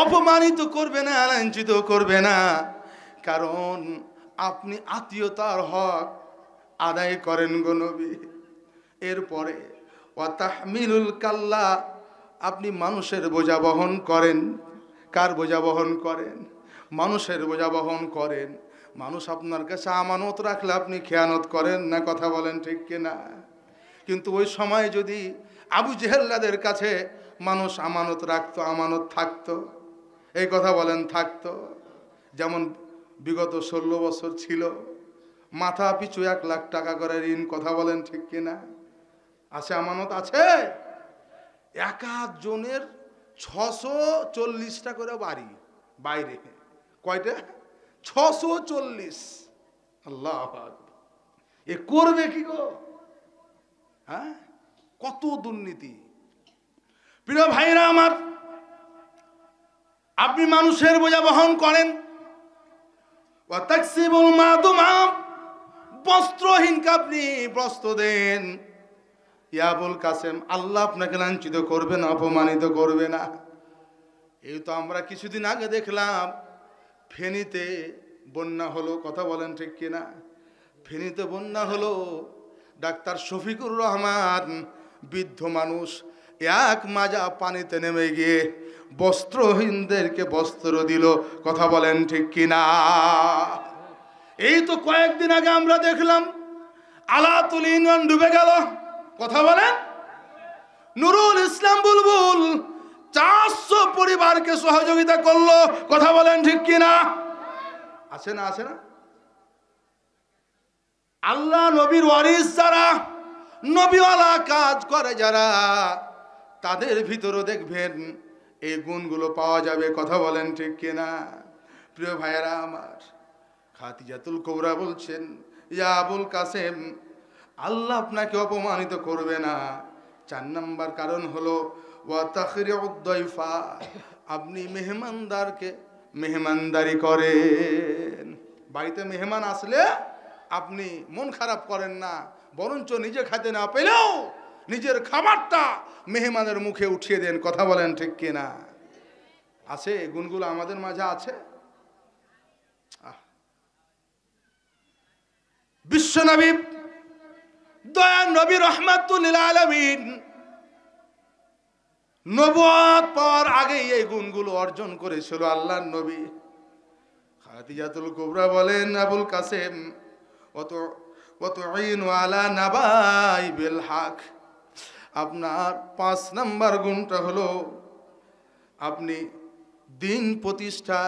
অপমানিত করবে না, লাঞ্ছিত করবে না, কারণ আপনি আত্মীয়তার হক আদায় করেন গো নবী। এরপরে ওয়াতাহমিলুল কাল্লা, আপনি মানুষের বোঝা বহন করেন। কার বোঝা বহন করেন? মানুষের বোঝা বহন করেন। মানুষ আপনার কাছে আমানত রাখলে আপনি খেয়ানত করেন না, কথা বলেন ঠিক কিনা? কিন্তু ওই সময় যদি আবু জেহেল্লাদের কাছে মানুষ আমানত রাখতো, আমানত থাকতো, এই কথা বলেন, থাকতো। যেমন বিগত 16 বছর ছিল, মাথা পিছু 1 লাখ টাকা করে ঋণ, কথা বলেন ঠিক কিনা? আছে, আমানত আছে। এক জনের 640টা করে বাড়ি বাইরে। কয়টা? 640। আল্লাহ আকবার। এ করবে কি গো? হ্যাঁ, কত দুর্নীতি। প্রিয় ভাইরা আমার, আপনি মানুষের বোঝা বহন করেন। ওয়াতাকসিবুল মাদুমা, বস্ত্রহীনকে আপনি বস্ত্র দেন। ইয়া আবুল কাসেম, আল্লাহ আপনাকে লাঞ্ছিত করবে না, অপমানিত করবে না। এই তো আমরা কিছুদিন আগে দেখলাম ফেনীতে বন্যা হলো, কথা বলেন ঠিক কিনা? ফেনীতে বন্যা হলো, ডাক্তার শফিকুর রহমান, বৃদ্ধ মানুষ, 1 মাজা পানিতে নেমে গিয়ে বস্ত্রহীনদেরকে বস্ত্র দিল, কথা বলেন ঠিক কিনা? এই তো কয়েকদিন আগে আমরা দেখলাম আলাতুল ইউনিয়ন ডুবে গেল, কথা বলেন। নুরুল ইসলাম বুলবুল 400 পরিবারকে সহযোগিতা করলো, কথা বলেন ঠিক কিনা? আছে না? আছে না? আল্লাহ নবীর ওয়ারিস যারা, নবীওয়ালা কাজ করে যারা, তাদের ভিতরে দেখবেন এই গুণগুলো পাওয়া যাবে, কথা বলেন ঠিক কিনা? প্রিয় ভাইয়েরা আমার, খাদিজাতুল কুবরা বলছেন, ইয়া আবুল কাসেম, আল্লাহ আপনাকে অপমানিত করবে না। 4 নাম্বার কারণ হলো ওয়া তাখরিউদ দাইফা, আপনি মেহমানদারকে মেহমানদারি করেন। বাড়িতে মেহমান আসলে আপনি মন খারাপ করেন না, বরঞ্চ নিজে খেতে না পেলেও নিজের খাবারটা মেহমানের মুখে উঠিয়ে দেন, কথা বলেন ঠিক কিনা? আছে, গুণগুলো আমাদের মাঝে আছে। বিশ্বনবী, দয়া নবী, রাহমাতুল লিল আলামিন, নবুয়ত পাওয়ার আগে এই গুণগুলো অর্জন করেছিল আল্লাহর নবী। খাদিজাতুল কুবরা বলেন, আবুল কাসেম, ওয়াতুইনু আলা নাবাইবিল হক, আপনার 5 নাম্বার গুণটা হলো আপনি দিন প্রতিষ্ঠা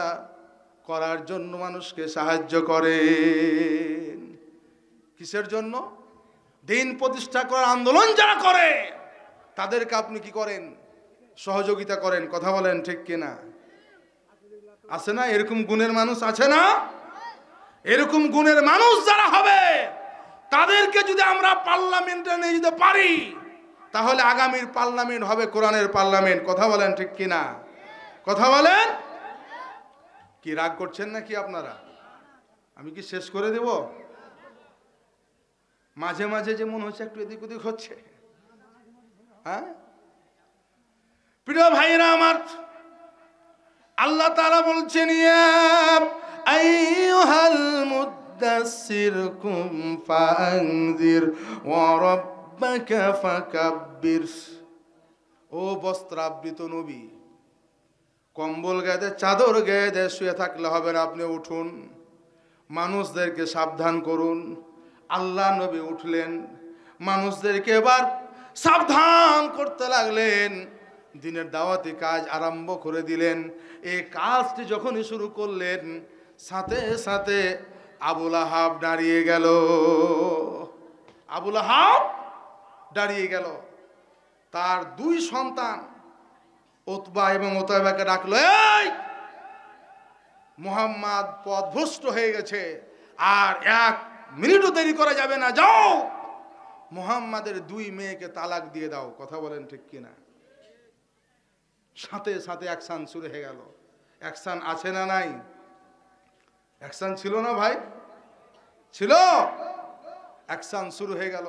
করার জন্য মানুষকে সাহায্য করেন। কিসের জন্য? দিন প্রতিষ্ঠা করার আন্দোলন যারা করে তাদেরকে আপনি কি করেন? সহযোগিতা করেন, কথা বলেন ঠিক কিনা? আছে না এরকম গুণের মানুষ? আছে না এরকম গুণের মানুষ যারা হবে, তাদেরকে যদি আমরা পার্লামেন্টে নিয়ে যেতে পারি, তাহলে আগামীর পার্লামেন্ট হবে কোরআনের পার্লামেন্ট, কথা বলেন ঠিক কিনা? কথা বলেন। কি রাগ করছেন নাকি আপনারা? আমি কি শেষ করে দেব? মাঝে মাঝে যে মনে হচ্ছে একটু এদিক ওদিক হচ্ছে, হ্যাঁ প্রিয় ভাইরা আমার, আল্লাহ তাআলা বলছেন ইয়া আইয়ুহাল মুদ্দাসসির কুম ফাআনজির ওয়া রাব্বাকা ফাকাব্বির। ও বস্ত্রাবৃত নবী, কম্বল গায়ে দিয়ে চাদর গায়ে দিয়ে শুয়ে থাকলে হবে না, আপনি উঠুন, মানুষদেরকে সাবধান করুন। আল্লাহ নবী উঠলেন, মানুষদেরকে এবার সাবধান করতে লাগলেন, দিনের দাওয়াতি কাজ আরম্ভ করে দিলেন। এই কাজটি যখনই শুরু করলেন, সাথে সাথে আবুল আহাব দাঁড়িয়ে গেল। আবুল আহাব দাঁড়িয়ে গেল। তার দুই সন্তান উতবা এবং উতাইবাকে ডাকলো, এই মুহাম্মদ পথভ্রষ্ট হয়ে গেছে, আর এক মিনিটও দেরি করা যাবে না, যাও মুহাম্মাদের দুই মেয়েকে তালাক দিয়ে দাও। কথা বলেন ঠিক কিনা? সাথে সাথে অ্যাকশন শুরু হয়ে গেল। অ্যাকশন আছে না নাই? অ্যাকশন ছিল না ভাই? ছিল। অ্যাকশন শুরু হয়ে গেল।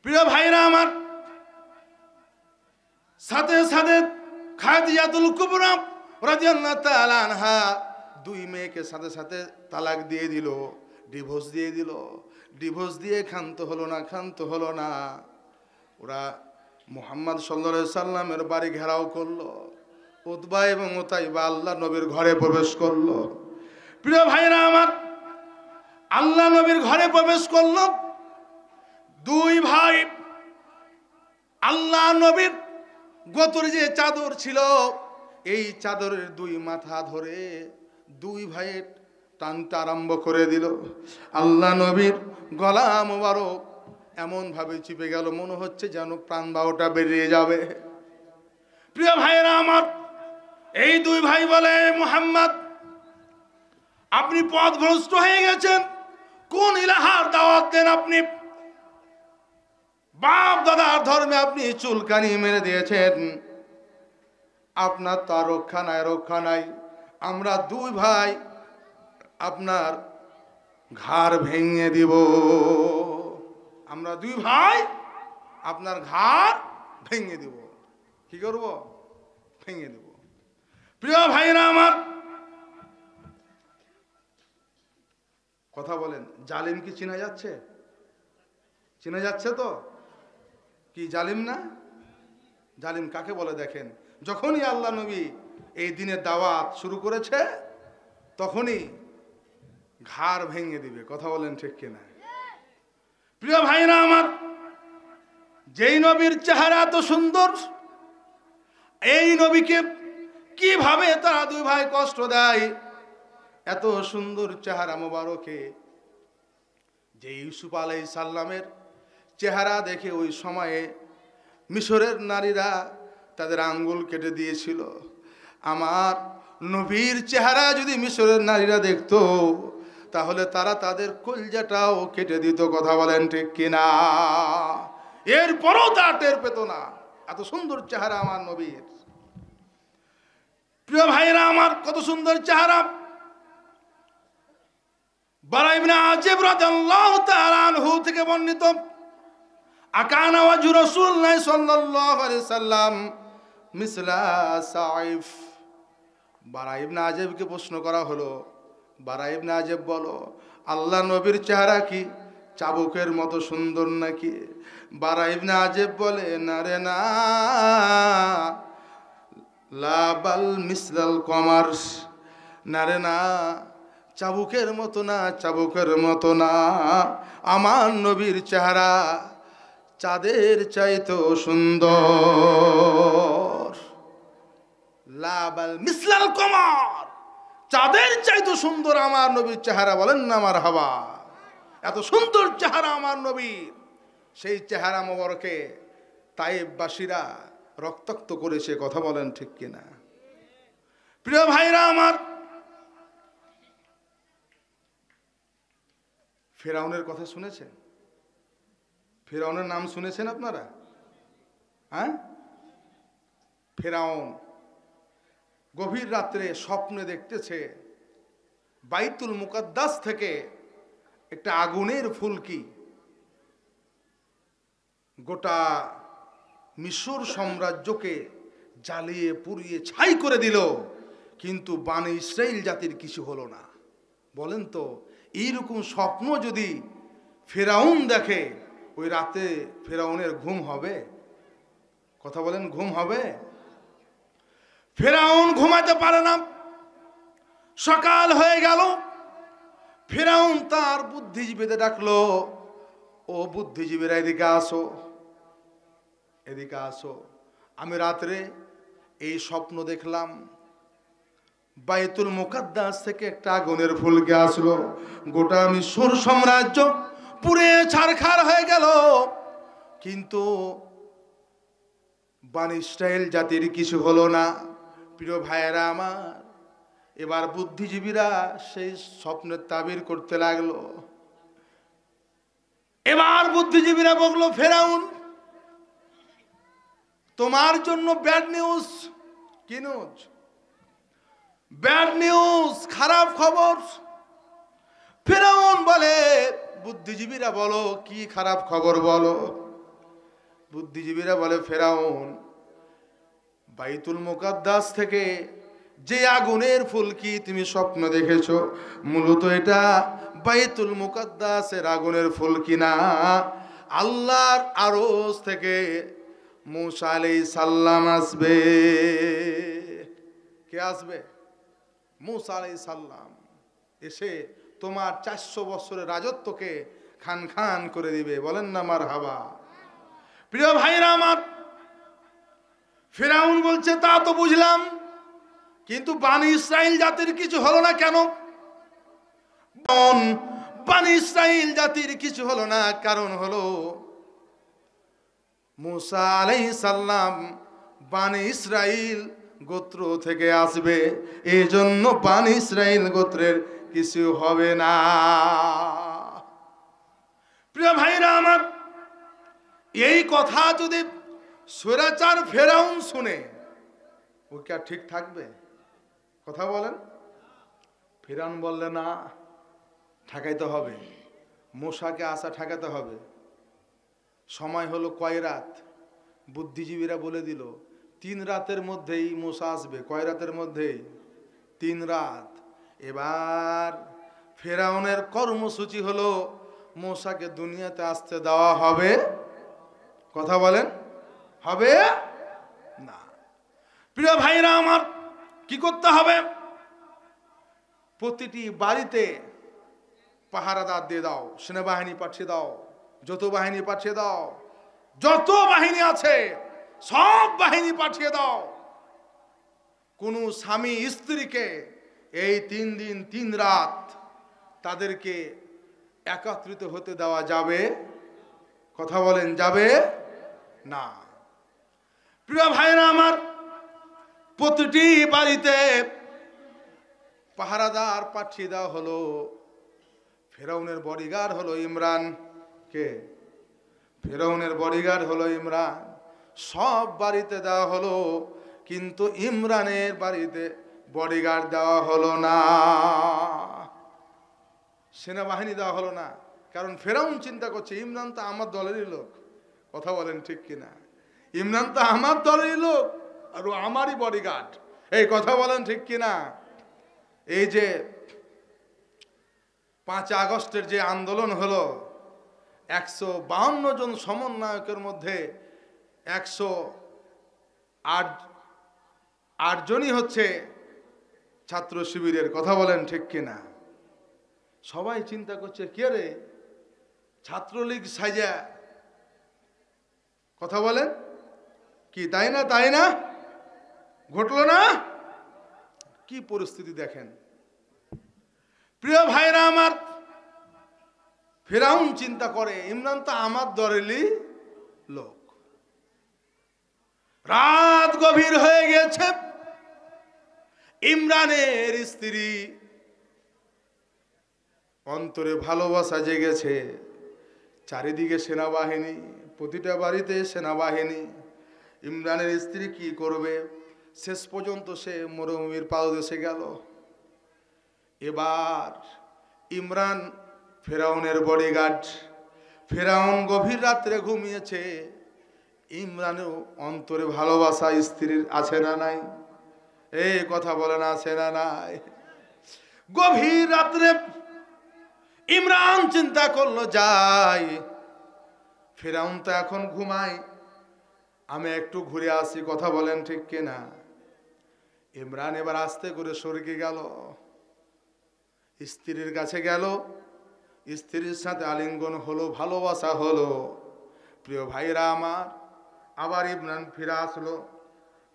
প্রিয় ভাইরা আমার, সাথে সাথে খাদিজাতুল কুবরা রাদিয়াল্লাহু তাআলা আনহা দুই মেয়েকে সাথে সাথে তালাক দিয়ে দিল, ডিভোর্স দিয়ে দিল। ডিভোর্স দিয়ে ক্ষান্ত হলো না, ক্ষান্ত হলো না। ওরা মুহাম্মদ সাল্লাল্লাহু আলাইহি সাল্লামের বাড়ি ঘেরাও করলো। উতবা এবং উতাইবা আল্লাহ নবীর ঘরে প্রবেশ করলো। প্রিয় ভাইরা আমার, আল্লাহ নবীর ঘরে প্রবেশ করলো। দুই ভাই আল্লাহ নবীর গোতর যে চাদর ছিল, এই চাদরের দুই মাথা ধরে দুই ভাই টানতে আরম্ভ করে দিল। আল্লাহ নবীর গলা মোবারক এমন ভাবে চিপে গেল, মনে হচ্ছে যেন প্রাণ বাহুটা বেরিয়ে যাবে। প্রিয় ভাইরা আমার, এই দুই ভাই বলে, মুহাম্মদ আপনি পথভ্রষ্ট হয়ে গেছেন, কোন ইলাহার দাওয়াত দেন আপনি? বাপ দাদার ধর্মে আপনি চুলকানি মেরে দিয়েছেন, আপনার তো রক্ষা নাই, রক্ষা নাই। আমরা দুই ভাই আপনার ঘাড় ভেঙে দিব, আমরা দুই ভাই আপনার ঘাড় ভেঙে দিব। কি করব? ভেঙে দেব। প্রিয় ভাইরা আমার, কথা বলেন, জালিম কি চেনা যাচ্ছে? চেনা যাচ্ছে তো? কি জালিম না? জালিম কাকে বলে দেখেন, যখনই আল্লাহ নবী এই দিনের দাওয়াত শুরু করেছে, তখনই ঘাড় ভেঙে দিবে। কথা বলেন ঠিক কিনা? প্রিয় ভাইরা আমার, যেই নবীর চেহারা এত সুন্দর, এই নবীকে কিভাবে তারা দুই ভাই কষ্ট দেয়? এত সুন্দর চেহারা মোবারকে, যে ইউসুফ আলাইহিস সালামের চেহারা দেখে ওই সময়ে মিশরের নারীরা তাদের আঙ্গুল কেটে দিয়েছিল। আমার নবীর চেহারা যদি মিশরের নারীরা দেখতো, তাহলে তারা তাদের কলজাটাও কেটে দিত। কথা বলেন ঠিক কিনা? এরপরও তা টের পেত না, এত সুন্দর চেহারা আমার নবীর। প্রিয় ভাইরা আমার, কত সুন্দর চেহারা। বারা ইবনে আজিব রাদিয়াল্লাহু তাআলা আনহু থেকে বর্ণিত, আকানা ওয়াজহু রাসূলুল্লাহ সাল্লাল্লাহু আলাইহি সাল্লাম মিসলা সাইফ। বারা ইবনে আজিবকে প্রশ্ন করা হলো, বারা ইবনে আজিব বলো, আল্লাহ নবীর চেহারা কি চাবুকের মতো সুন্দর নাকি? বারা ইবনে আজিব বলে, না রে না, লা বাল মিসলাল কমার। না রে না, চাবুকের মতো না, চাবুকের মতো না। আমার নবীর চেহারা চাঁদের চাইতো সুন্দর। লাবাল মিসলাল কমার, চাঁদের চাইতো সুন্দর আমার নবীর চেহারা। বলেন না মারহাবা? এত সুন্দর চেহারা আমার নবীর। সেই চেহারা মোবারকে তায়েববাসীরা রক্তাক্ত করেছে। কথা বলেন ঠিক কিনা? প্রিয় ভাইরা আমার, ফেরাউনের কথা শুনেছেন? ফেরাউনের নাম শুনেছেন আপনারা? হ্যাঁ, ফেরাউন গভীর রাত্রে স্বপ্নে দেখতেছে বাইতুল মুকাদ্দাস থেকে একটা আগুনের ফুলকি গোটা মিশর সাম্রাজ্যকে জ্বালিয়ে পুড়িয়ে ছাই করে দিল, কিন্তু বনি ইসরাইল জাতির কিছু হলো না। বলেন তো, এইরকম স্বপ্ন যদি ফেরাউন দেখে, ওই রাতে ফেরাউনের ঘুম হবে? কথা বলেন, ঘুম হবে? ফেরাউন ঘুমাতে পারে না। সকাল হয়ে গেল, ফেরাউন তার বুদ্ধিজীবীদের ডাকলো, ও বুদ্ধিজীবীরা এদিকে আসো, এদিকে আসো। আমি রাত্রে এই স্বপ্ন দেখলাম, বাইতুল মুকাদ্দাস থেকে একটা আগুনের ফুলকে আসলো, গোটা মিশর সাম্রাজ্য পুড়ে ছারখার হয়ে গেল, কিন্তু বনি ইসরাইল জাতির কিছু হলো না। প্রিয় ভাইয়েরা আমার, এবার বুদ্ধিজীবীরা সেই স্বপ্নের তাবির করতে লাগলো। এবার বুদ্ধিজীবীরা বলল, ফেরাউন, তোমার জন্য ব্যাড নিউজ। কি নিউজ? ব্যাড নিউজ, খারাপ খবর। ফেরাউন বলে, বুদ্ধিজীবীরা বলো কি খারাপ খবর বলো। বুদ্ধিজীবীরা বলে, ফেরাউন, বাইতুল মুকাদ্দাস থেকে যে আগুনের ফুলকি তুমি স্বপ্ন দেখেছো, মূলত এটা বাইতুল মুকাদ্দাসের আগুনের ফুলকি না, আল্লাহর আরশ থেকে মূসা আলাইহিস সালাম আসবে। কে আসবে? মূসা আলাইহিস সালাম এসে তোমার 400 বছরের রাজত্বকে খান খান করে দিবে। বলেন না মারহাবা। প্রিয় ভাইরা আমার, ফেরাউন বলছে তা তো বুঝলাম, কিন্তু বনি ইসরাইল জাতির কিছু হলো না কেন? বনি ইসরাইল জাতির কিছু হলো না, কারণ হলো মূসা আলাইহিস সালাম বনি ইসরাইল গোত্র থেকে আসবে, এই জন্য বনি ইসরাইল গোত্রের কিছু হবে না। প্রিয় ভাইরা আমার, এই কথা যদি স্বৈরাচার ফেরাউন শুনে, ও কি আর ঠিক থাকবে? কথা বলেন। ফেরাউন বললে, না, ঠেকাইতে হবে, মূসাকে আসা ঠেকাতে হবে। সময় হলো কয় রাত? বুদ্ধিজীবীরা বলে দিল 3 রাতের মধ্যেই মূসা আসবে। কয় রাতের মধ্যেই? 3 রাত। এবার ফেরাউনের কর্মসূচি হলো মূসাকে দুনিয়াতে আসতে দেওয়া হবে। কথা বলেন, হবে না। প্রিয় ভাইরা আমার, কি করতে হবে? প্রতিটি বাড়িতে পাহারাদার দিয়ে দাও, সেনাবাহিনী পাঠিয়ে দাও, যত বাহিনী পাঠিয়ে দাও, যত বাহিনী আছে সব বাহিনী পাঠিয়ে দাও। কোন স্বামী স্ত্রীকে এই 3 দিন 3 রাত তাদেরকে একত্রিত হতে দেওয়া যাবে? কথা বলেন, যাবে না। প্রিয় ভাইরা আমার, প্রতিটি বাড়িতে পাহারাদার পাঠিয়ে দেওয়া হলো। ফেরাউনের বডিগার্ড হলো ইমরান। কে? ফেরাউনের বডিগার্ড হলো ইমরান। সব বাড়িতে দেওয়া হলো, কিন্তু ইমরানের বাড়িতে বডিগার্ড দেওয়া হলো না, সেনাবাহিনী দেওয়া হলো না। কারণ ফেরাউন চিন্তা করছে, ইমরান তো আমার দলেরই লোক। কথা বলেন ঠিক কিনা? ইমরান তো আমার দলেরই লোক, আর ও আমারই বডিগার্ড। এই কথা বলেন ঠিক কিনা? এই যে 5 আগস্টের যে আন্দোলন হলো, 152 জন সমন্বয়কের মধ্যে 108 জনই হচ্ছে ছাত্র শিবিরের। কথা বলেন ঠিক কিনা? সবাই চিন্তা করছে, কে রে ছাত্রলীগ সাজা। কথা বলেন, কি তাই না? তাই না? ঘটলো না? কি পরিস্থিতি দেখেন। প্রিয় ভাইরা আমার, ফেরাউন চিন্তা করে, ইমরান তো আমার দলেরই লোক। রাত গভীর হয়ে গেছে, ইমরানের স্ত্রী অন্তরে ভালোবাসা জেগেছে। চারিদিকে সেনাবাহিনী, প্রতিটা বাড়িতে সেনাবাহিনী। ইমরানের স্ত্রী কি করবে? শেষ পর্যন্ত সে মরুভূমির পাদদেশে গেল। এবার ইমরান ফেরাউনের বডিগার্ড। ফেরাউন গভীর রাত্রে ঘুমিয়েছে, ইমরানেও অন্তরে ভালোবাসা স্ত্রীর আছে না নাই? এই কথা বলেন আছে না নাই? গভীর রাত্রে ইমরান চিন্তা করলো, যাই, ফেরাউন তো এখন ঘুমায়, আমি একটু ঘুরে আসি। কথা বলেন ঠিক কিনা? ইমরান এবার আস্তে করে সরকে গেল, স্ত্রীর কাছে গেল, স্ত্রীর সাথে আলিঙ্গন হলো, ভালোবাসা হলো। প্রিয় ভাইরা আমার, আবার ইমরান ফিরে আসলো।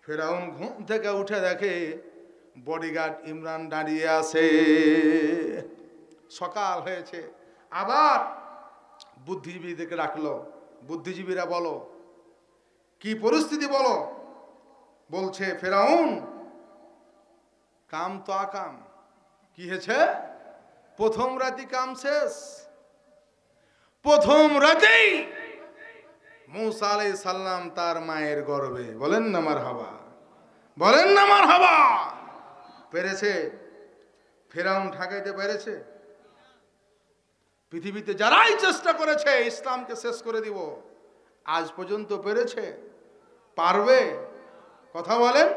ফেরাউন ঘুম থেকে উঠে দেখে বডিগার্ড ইমরান দাঁড়িয়ে আছে। সকাল হয়েছে, আবার বুদ্ধিজীবীদেরকে রাখলো। বুদ্ধিজীবীরা বলো, কি পরিস্থিতি বলো? বলছে ফেরাউন, কাম তো আকাম। কি হয়েছে? প্রথম রাতি কাম শেষ। প্রথম রাতেই মূসা আলাইহিস সালাম তার মায়ের গর্ভে, বলেন না মারহাবা, বলেন না মারহাবা। পেরেছে? ফেরাউন ঠকাইতে পেরেছে? পৃথিবীতে যারাই চেষ্টা করেছে ইসলামকে শেষ করে দিব, আজ পর্যন্ত পেরেছে? পারবে? কথা বলেন।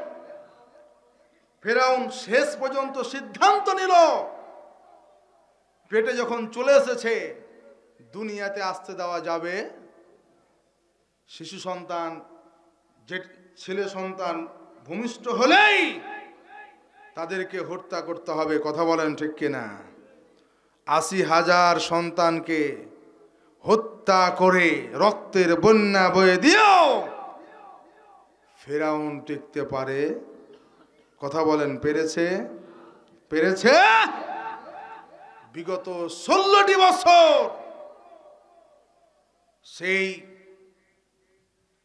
ফেরাউন শেষ পর্যন্ত সিদ্ধান্ত নিল, পেটে যখন চলে এসেছে দুনিয়াতে আসতে দেওয়া যাবে, শিশু সন্তান, যে ছেলে সন্তান ভূমিষ্ঠ হলেই তাদেরকে হত্যা করতে হবে। কথা বলেন ঠিক কিনা? ৮০,০০০ সন্তানকে হত্যা করে রক্তের বন্যা বয়ে দিয়েও ফেরাউন টিকতে পারে? কথা বলেন, পেরেছে? পেরেছে? বিগত ১৬টি বছর সেই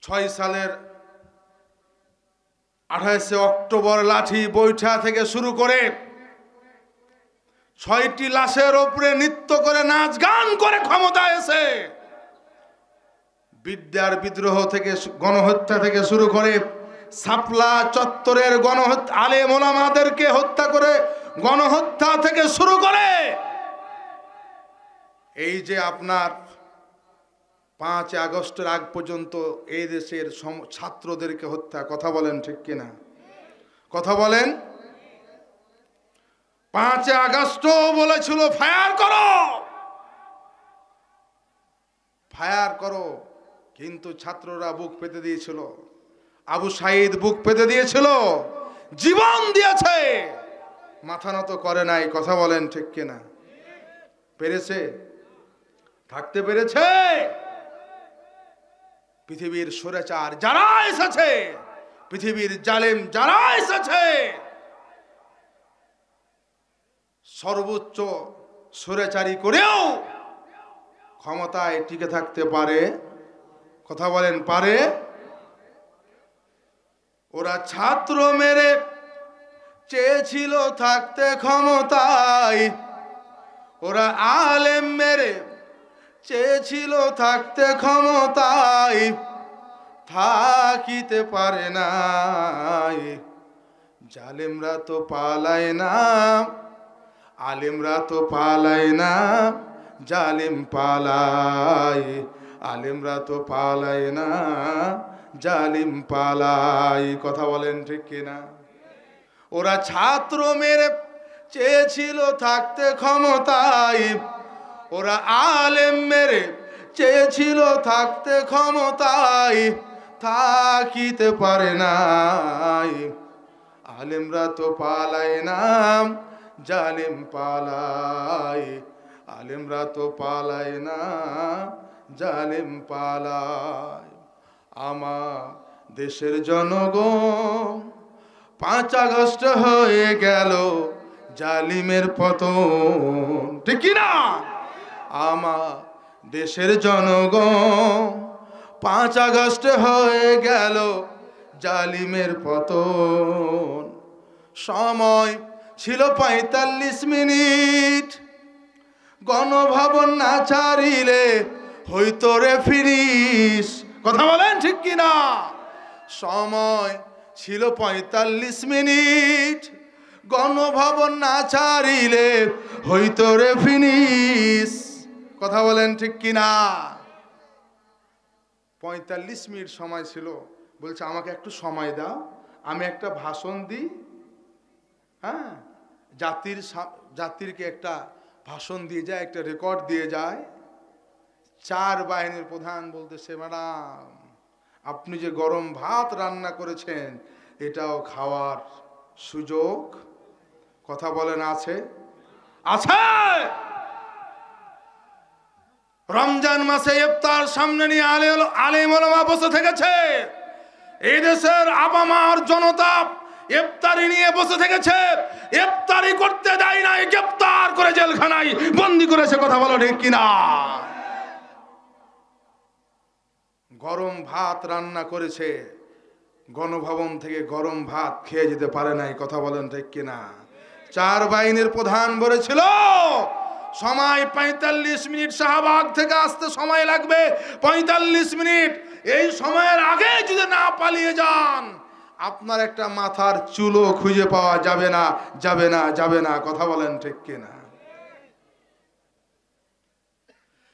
৬ সালের ২৮শে অক্টোবর লাঠি বৈঠা থেকে শুরু করে ৬টি লাশের উপরে নৃত্য করে নাচ গান করে ক্ষমতা এসে বিদ্যার বিদ্রোহ থেকে, গণহত্যা থেকে শুরু করে শাপলা চত্বরের গণহত্যা, আলেম ওলামাদেরকে হত্যা করে গণহত্যা থেকে শুরু করে এই যে আপনার ৫ আগস্টের আগ পর্যন্ত এই দেশের ছাত্রদেরকে হত্যা। কথা বলেন ঠিক কিনা? কথা বলেন। ৫ আগস্ট বলেছিল ফায়ার করো, ফায়ার করো, কিন্তু ছাত্ররা বুক পেতে দিয়েছিল। আবু সাঈদ বুক পেতে দিয়েছিল, জীবন দিয়েছে, মাথা নত করে নাই। কথা বলেন ঠিক কিনা? পেরেছে? থাকতে পেরেছে? পৃথিবীর স্বৈরাচার যারা এসেছে, পৃথিবীর জালেম যারা এসেছে, সর্বোচ্চ স্বৈরাচারী করেও ক্ষমতায় টিকে থাকতে পারে? কথা বলেন, পারে? ওরা ছাত্র মেরে চেয়েছিল থাকতে ক্ষমতায়, ওরা আলেম মেরে চেয়েছিল থাকতে ক্ষমতায়, থাকিতে পারে নাই। জালেমরা তো পালায় না, আলেমরা তো পালায় না, জালেম পালায়। আলেমরা তো পালায় না, জালিম পালায়। কথা বলেন ঠিক কিনা? ওরা ছাত্র মেরে চেয়েছিল থাকতে ক্ষমতায়, ওরা আলেম মেরে চেয়েছিল থাকতে ক্ষমতায়, থাকিতে পারে নাই। আলেমরা তো পালায় না, জালিম পালায়। আলেমরা তো পালায় না, জালিম পালায়। আমার দেশের জনগণ ৫ আগস্ট হয়ে গেল জালিমের পতন, ঠিক কি না? আমার দেশের জনগণ ৫ আগস্ট হয়ে গেল জালিমের পতন। সময় ছিল ৪৫ মিনিট, গণভবন না ছাড়িলে হইতো রে ফিনিশ। কথা বলেন ঠিক কিনা? সময় ছিল ৪৫ মিনিট, গণভবন না ছাড়িলে হইতো রে ফিনিশ। কথা বলেন ঠিক কিনা? 45 মিনিট সময় ছিল। বলছে আমাকে একটু সময় দাও, আমি একটা ভাষণ দিই। হ্যাঁ, জাতিরকে একটা ভাষণ দিয়ে যায়, একটা রেকর্ড দিয়ে যায়। 4 বাহিনীর প্রধান বলতেছে, ম্যাডাম আপনি যে গরম ভাত রান্না করেছেন এটাও খাওয়ার সুযোগ। কথা বলেন আছে? আছে। রমজান মাসে ইফতার সামনে নিয়ে আলেম ওলামা বসে থেকেছে। এই দেশের আবামার জনতা ইফতারি নিয়ে বসে থেকেছে। ইফতারি করতে দেয় নাই, গ্রেফতার করে জেলখানায় বন্দি করেছে। কথা বলো ঠিক কিনা? গরম ভাত রান্না করেছে, গণভবন থেকে গরম ভাত খেয়ে যেতে পারে নাই। কথা বলেন ঠিক কিনা? 4 বাহিনীর প্রধান বলেছিল সময় 45 মিনিট, শাহবাগ থেকে আসতে সময় লাগবে 45 মিনিট। এই সময়ের আগে যদি না পালিয়ে যান আপনার একটা মাথার চুলও খুঁজে পাওয়া যাবে না, যাবে না, যাবে না। কথা বলেন ঠিক কিনা?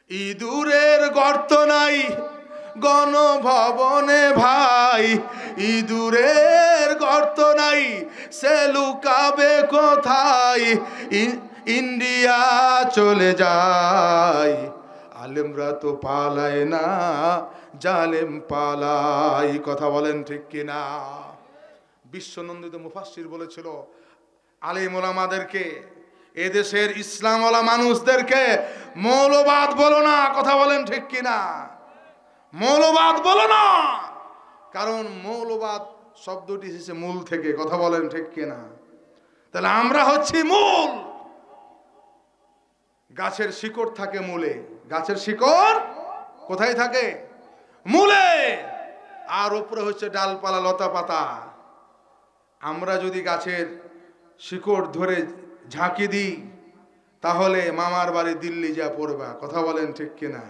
ইঁদুরের গর্ত নাই গণভবনে ভাই, ইঁদুরের গর্ত নাই, সে লুকাবে কোথায়? ইন্ডিয়া চলে যায়, আলেমরা তো পালায় না, জালেম পালাই। কথা বলেন ঠিক কিনা? বিশ্বনন্দিত মুফাসসির বলেছিল আলেম ওলামাদেরকে, এদেশের ইসলামওয়ালা মানুষদেরকে মৌলবাদ বলো না। কথা বলেন ঠিক কিনা? মৌলবাদ বলো না, কারণ মৌলবাদ শব্দটি এসেছে মূল থেকে। কথা বলেন ঠিক কিনা? তাহলে আমরা হচ্ছি মূল। গাছের শিকড় থাকে মূলে। গাছের শিকড় কোথায় থাকে? মূলে। আর উপরে হচ্ছে ডালপালা, লতা পাতা। আমরা যদি গাছের শিকড় ধরে ঝাঁকি দিই তাহলে মামার বাড়ি দিল্লি যা পড়বা। কথা বলেন ঠিক কিনা?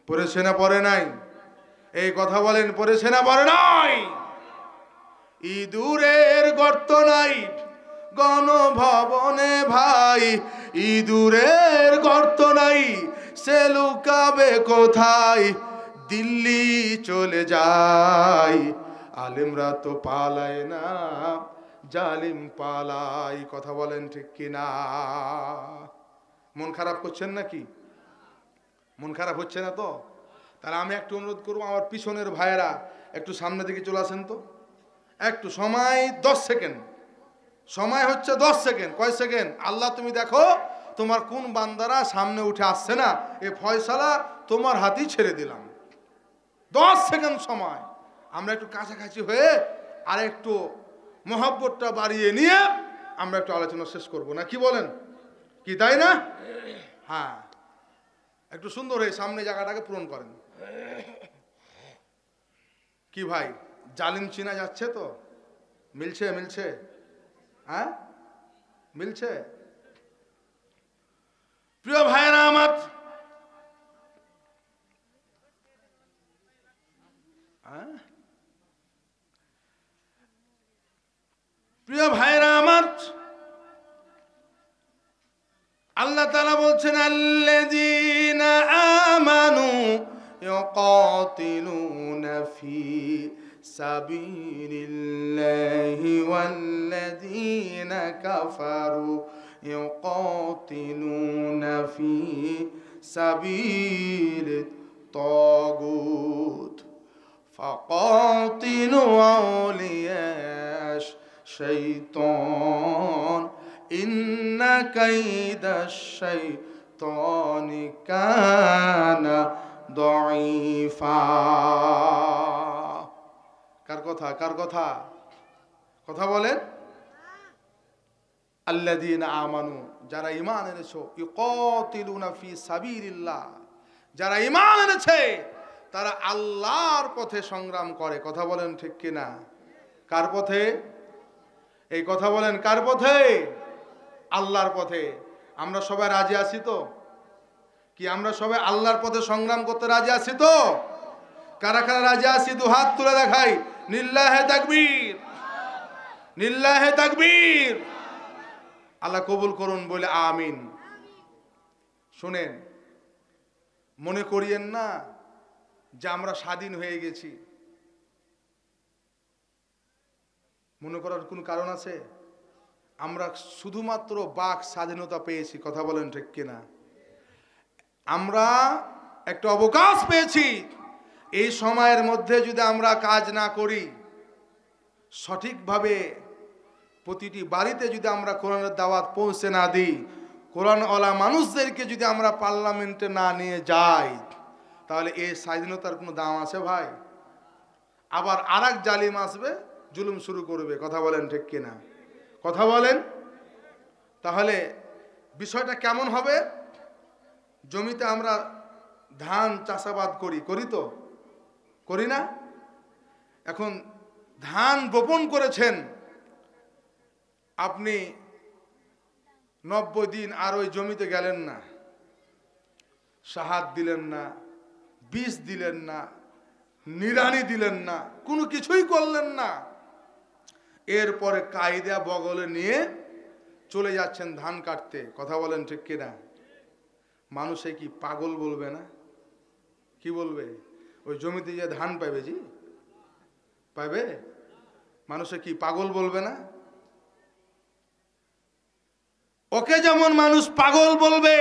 পড়েছে না পড়ে নাই? এই কথা বলেন, পড়েছে না পড়ে নাই? ইঁদুরের গর্ত নাই গণভবনে ভাই, ইঁদুরের গর্ত নাই, সে লুকাবে কোথায়? দিল্লি চলে যায়, আলেমরা তো পালায় না, জালিম পালাই। কথা বলেন ঠিক কিনা? মন খারাপ করছেন নাকি? মন খারাপ হচ্ছে না তো? তাহলে আমি একটু অনুরোধ করবো, আমার পিছনের ভাইয়েরা একটু সামনে দিকে চলে আসেন তো। একটু সময় 10 সেকেন্ড, সময় হচ্ছে 10 সেকেন্ড। কয় সেকেন্ড? আল্লাহ তুমি দেখো তোমার কোন বান্দারা সামনে উঠে আসছে না, এ ফয়সালা তোমার হাতেই ছেড়ে দিলাম। 10 সেকেন্ড সময়। আমরা একটু কাছাকাছি হয়ে আর একটু মহব্বতটা বাড়িয়ে নিয়ে আমরা একটু আলোচনা শেষ করব, না কি বলেন? কি তাই না? হ্যাঁ, একটু সুন্দর হয়ে সামনে জায়গাটাকে পূরণ করেন। কি ভাই, জালিম চিনা যাচ্ছে তো? মিলছে? মিলছে? হ্যাঁ মিলছে? প্রিয় ভাইরা আমার, প্রিয় ভাইরা আমার, আল্লাহ তাআলা বলছেন আল্লাযীনা আমানু ইউকাতিলুনা ফি সাবিলিল্লাহি ওয়াল্লাযীনা কাফারু ইউকাতিলুনা ফি সাবিলিত তাগুত ফাকাতিলু আউলিয়াশ শাইতান ইন্না কাইদাশ শাইতানি কানা দাঈফা। কার কথা? কার কথা? কথা বলেন। আল্লাযীনা আমানু, যারা ঈমান এনেছো, ইউকাতিলুনা ফি সাবিলিল্লাহ, যারা ঈমান এনেছে তারা আল্লাহর পথে সংগ্রাম করে। কথা বলেন ঠিক কিনা? কার পথে? এই কথা বলেন, কার পথে? আল্লাহর পথে। আমরা সবাই রাজি আছি তো? কি আমরা সবাই আল্লাহর পথে সংগ্রাম করতে রাজি আছি তো? কারা কারা রাজি আছি? দু হাত তুলে দেখাই। লিল্লাহে তাকবীর, লিল্লাহে তাকবীর। আল্লাহ কবুল করুন বলে আমিন। শুনেন, মনে করিয়েন না যে আমরা স্বাধীন হয়ে গেছি, মনে করার কোনো কারণ আছে? আমরা শুধুমাত্র বাক স্বাধীনতা পেয়েছি, কথা বলেন ঠিক কিনা? আমরা একটা অবকাশ পেয়েছি। এই সময়ের মধ্যে যদি আমরা কাজ না করি, সঠিকভাবে প্রতিটি বাড়িতে যদি আমরা কোরআনের দাওয়াত পৌঁছে না দিই, কোরআনওয়ালা মানুষদেরকে যদি আমরা পার্লামেন্টে না নিয়ে যাই, তাহলে এই স্বাধীনতার কোনো দাম আছে ভাই? আবার আরেক জালিম আসবে, জুলুম শুরু করবে, কথা বলেন ঠিক কিনা? কথা বলেন। তাহলে বিষয়টা কেমন হবে? জমিতে আমরা ধান চাষাবাদ করি তো, করি না? এখন ধান বপন করেছেন আপনি, 90 দিন আর ওই জমিতে গেলেন না, সাহার দিলেন না, বীজ দিলেন না, নিড়ানি দিলেন না, কোনো কিছুই করলেন না। এরপরে কায়দা বগলে নিয়ে চলে যাচ্ছেন ধান কাটতে, কথা বলেন ঠিক কিনা? মানুষে কি পাগল বলবে না? কি বলবে? ওই জমিতে যে ধান পাবে, জি পাবে, মানুষে কি পাগল বলবে না? ওকে যেমন মানুষ পাগল বলবে,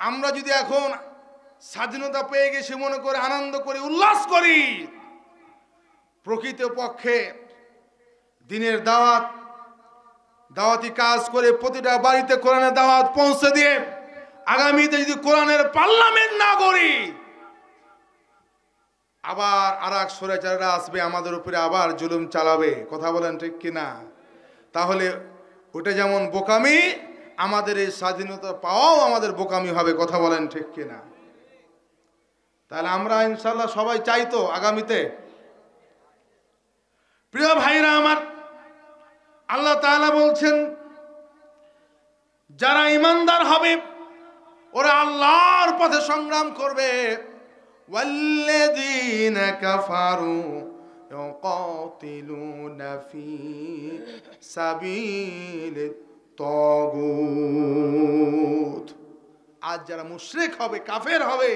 আমরা যদি এখন স্বাধীনতা পেয়ে গেছি মনে করে আনন্দ করি, উল্লাস করি, প্রকৃত পক্ষে দিনের দাওয়াতি কাজ করে প্রতিটা বাড়িতে কোরআনের দাওয়াত পৌঁছে দিয়ে আগামীতে যদি কোরআনের পার্লামেন্ট না করি, আবার আর এক স্বৈরাচাররা আসবে আমাদের উপরে, আবার জুলুম চালাবে, কথা বলেন ঠিক কিনা? তাহলে ওটা যেমন বোকামি, আমাদের এই স্বাধীনতা পাওয়াও আমাদের বোকামি হবে, কথা বলেন ঠিক কিনা? তাহলে আমরা ইনশাল্লাহ সবাই চাই তো আগামীতে। প্রিয় ভাইরা আমার, আল্লাহ তাআলা বলছেন যারা ঈমানদার হবে ওরা আল্লাহর পথে সংগ্রাম করবে। ওয়াল্লাযীনা কাফারু ইউকাতিলুনা ফি সাবিলিত তাগুত। আজ যারা মুশরিক হবে, কাফের হবে,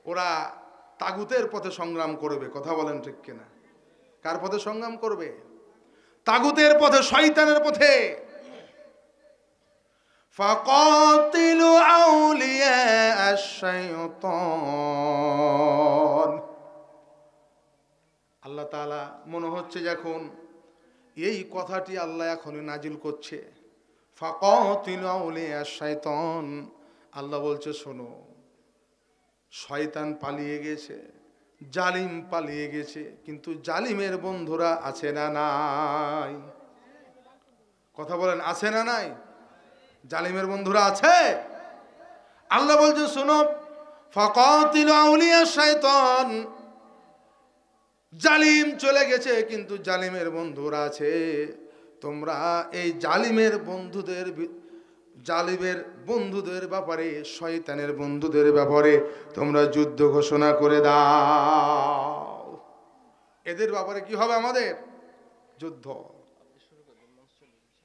ওরা তাগুতের পথে সংগ্রাম করবে, কথা বলেন ঠিক কিনা? কার পথে সংগ্রাম করবে? তাগুতের পথে, শয়তানের পথে। ফাকাতিলু আউলিয়া আশ-শাইতান। আল্লাহ তাআলা মনে হচ্ছে যখন এই কথাটি আল্লাহ এখনই নাজিল করছে, ফাকাতিলু আউলিয়া আশ-শাইতান, আল্লাহ বলছে শোনো, শয়তান পালিয়ে গেছে, জালিম পালিয়ে গেছে, কিন্তু জালিমের বন্ধুরা আছে না নাই? কথা বলেন, আছে না নাই? জালিমের বন্ধুরা আছে। আল্লাহ বলছে শোনো, ফাকাতিলু আউলিয়া শাইতান, জালিম চলে গেছে কিন্তু জালিমের বন্ধুরা আছে। তোমরা এই জালিমের বন্ধুদের ব্যাপারে, শয়তানের বন্ধুদের ব্যাপারে তোমরা যুদ্ধ ঘোষণা করে দাও। এদের ব্যাপারে কি হবে? আমাদের যুদ্ধ।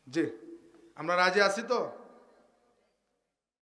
জি, আমরা রাজি আছি তো?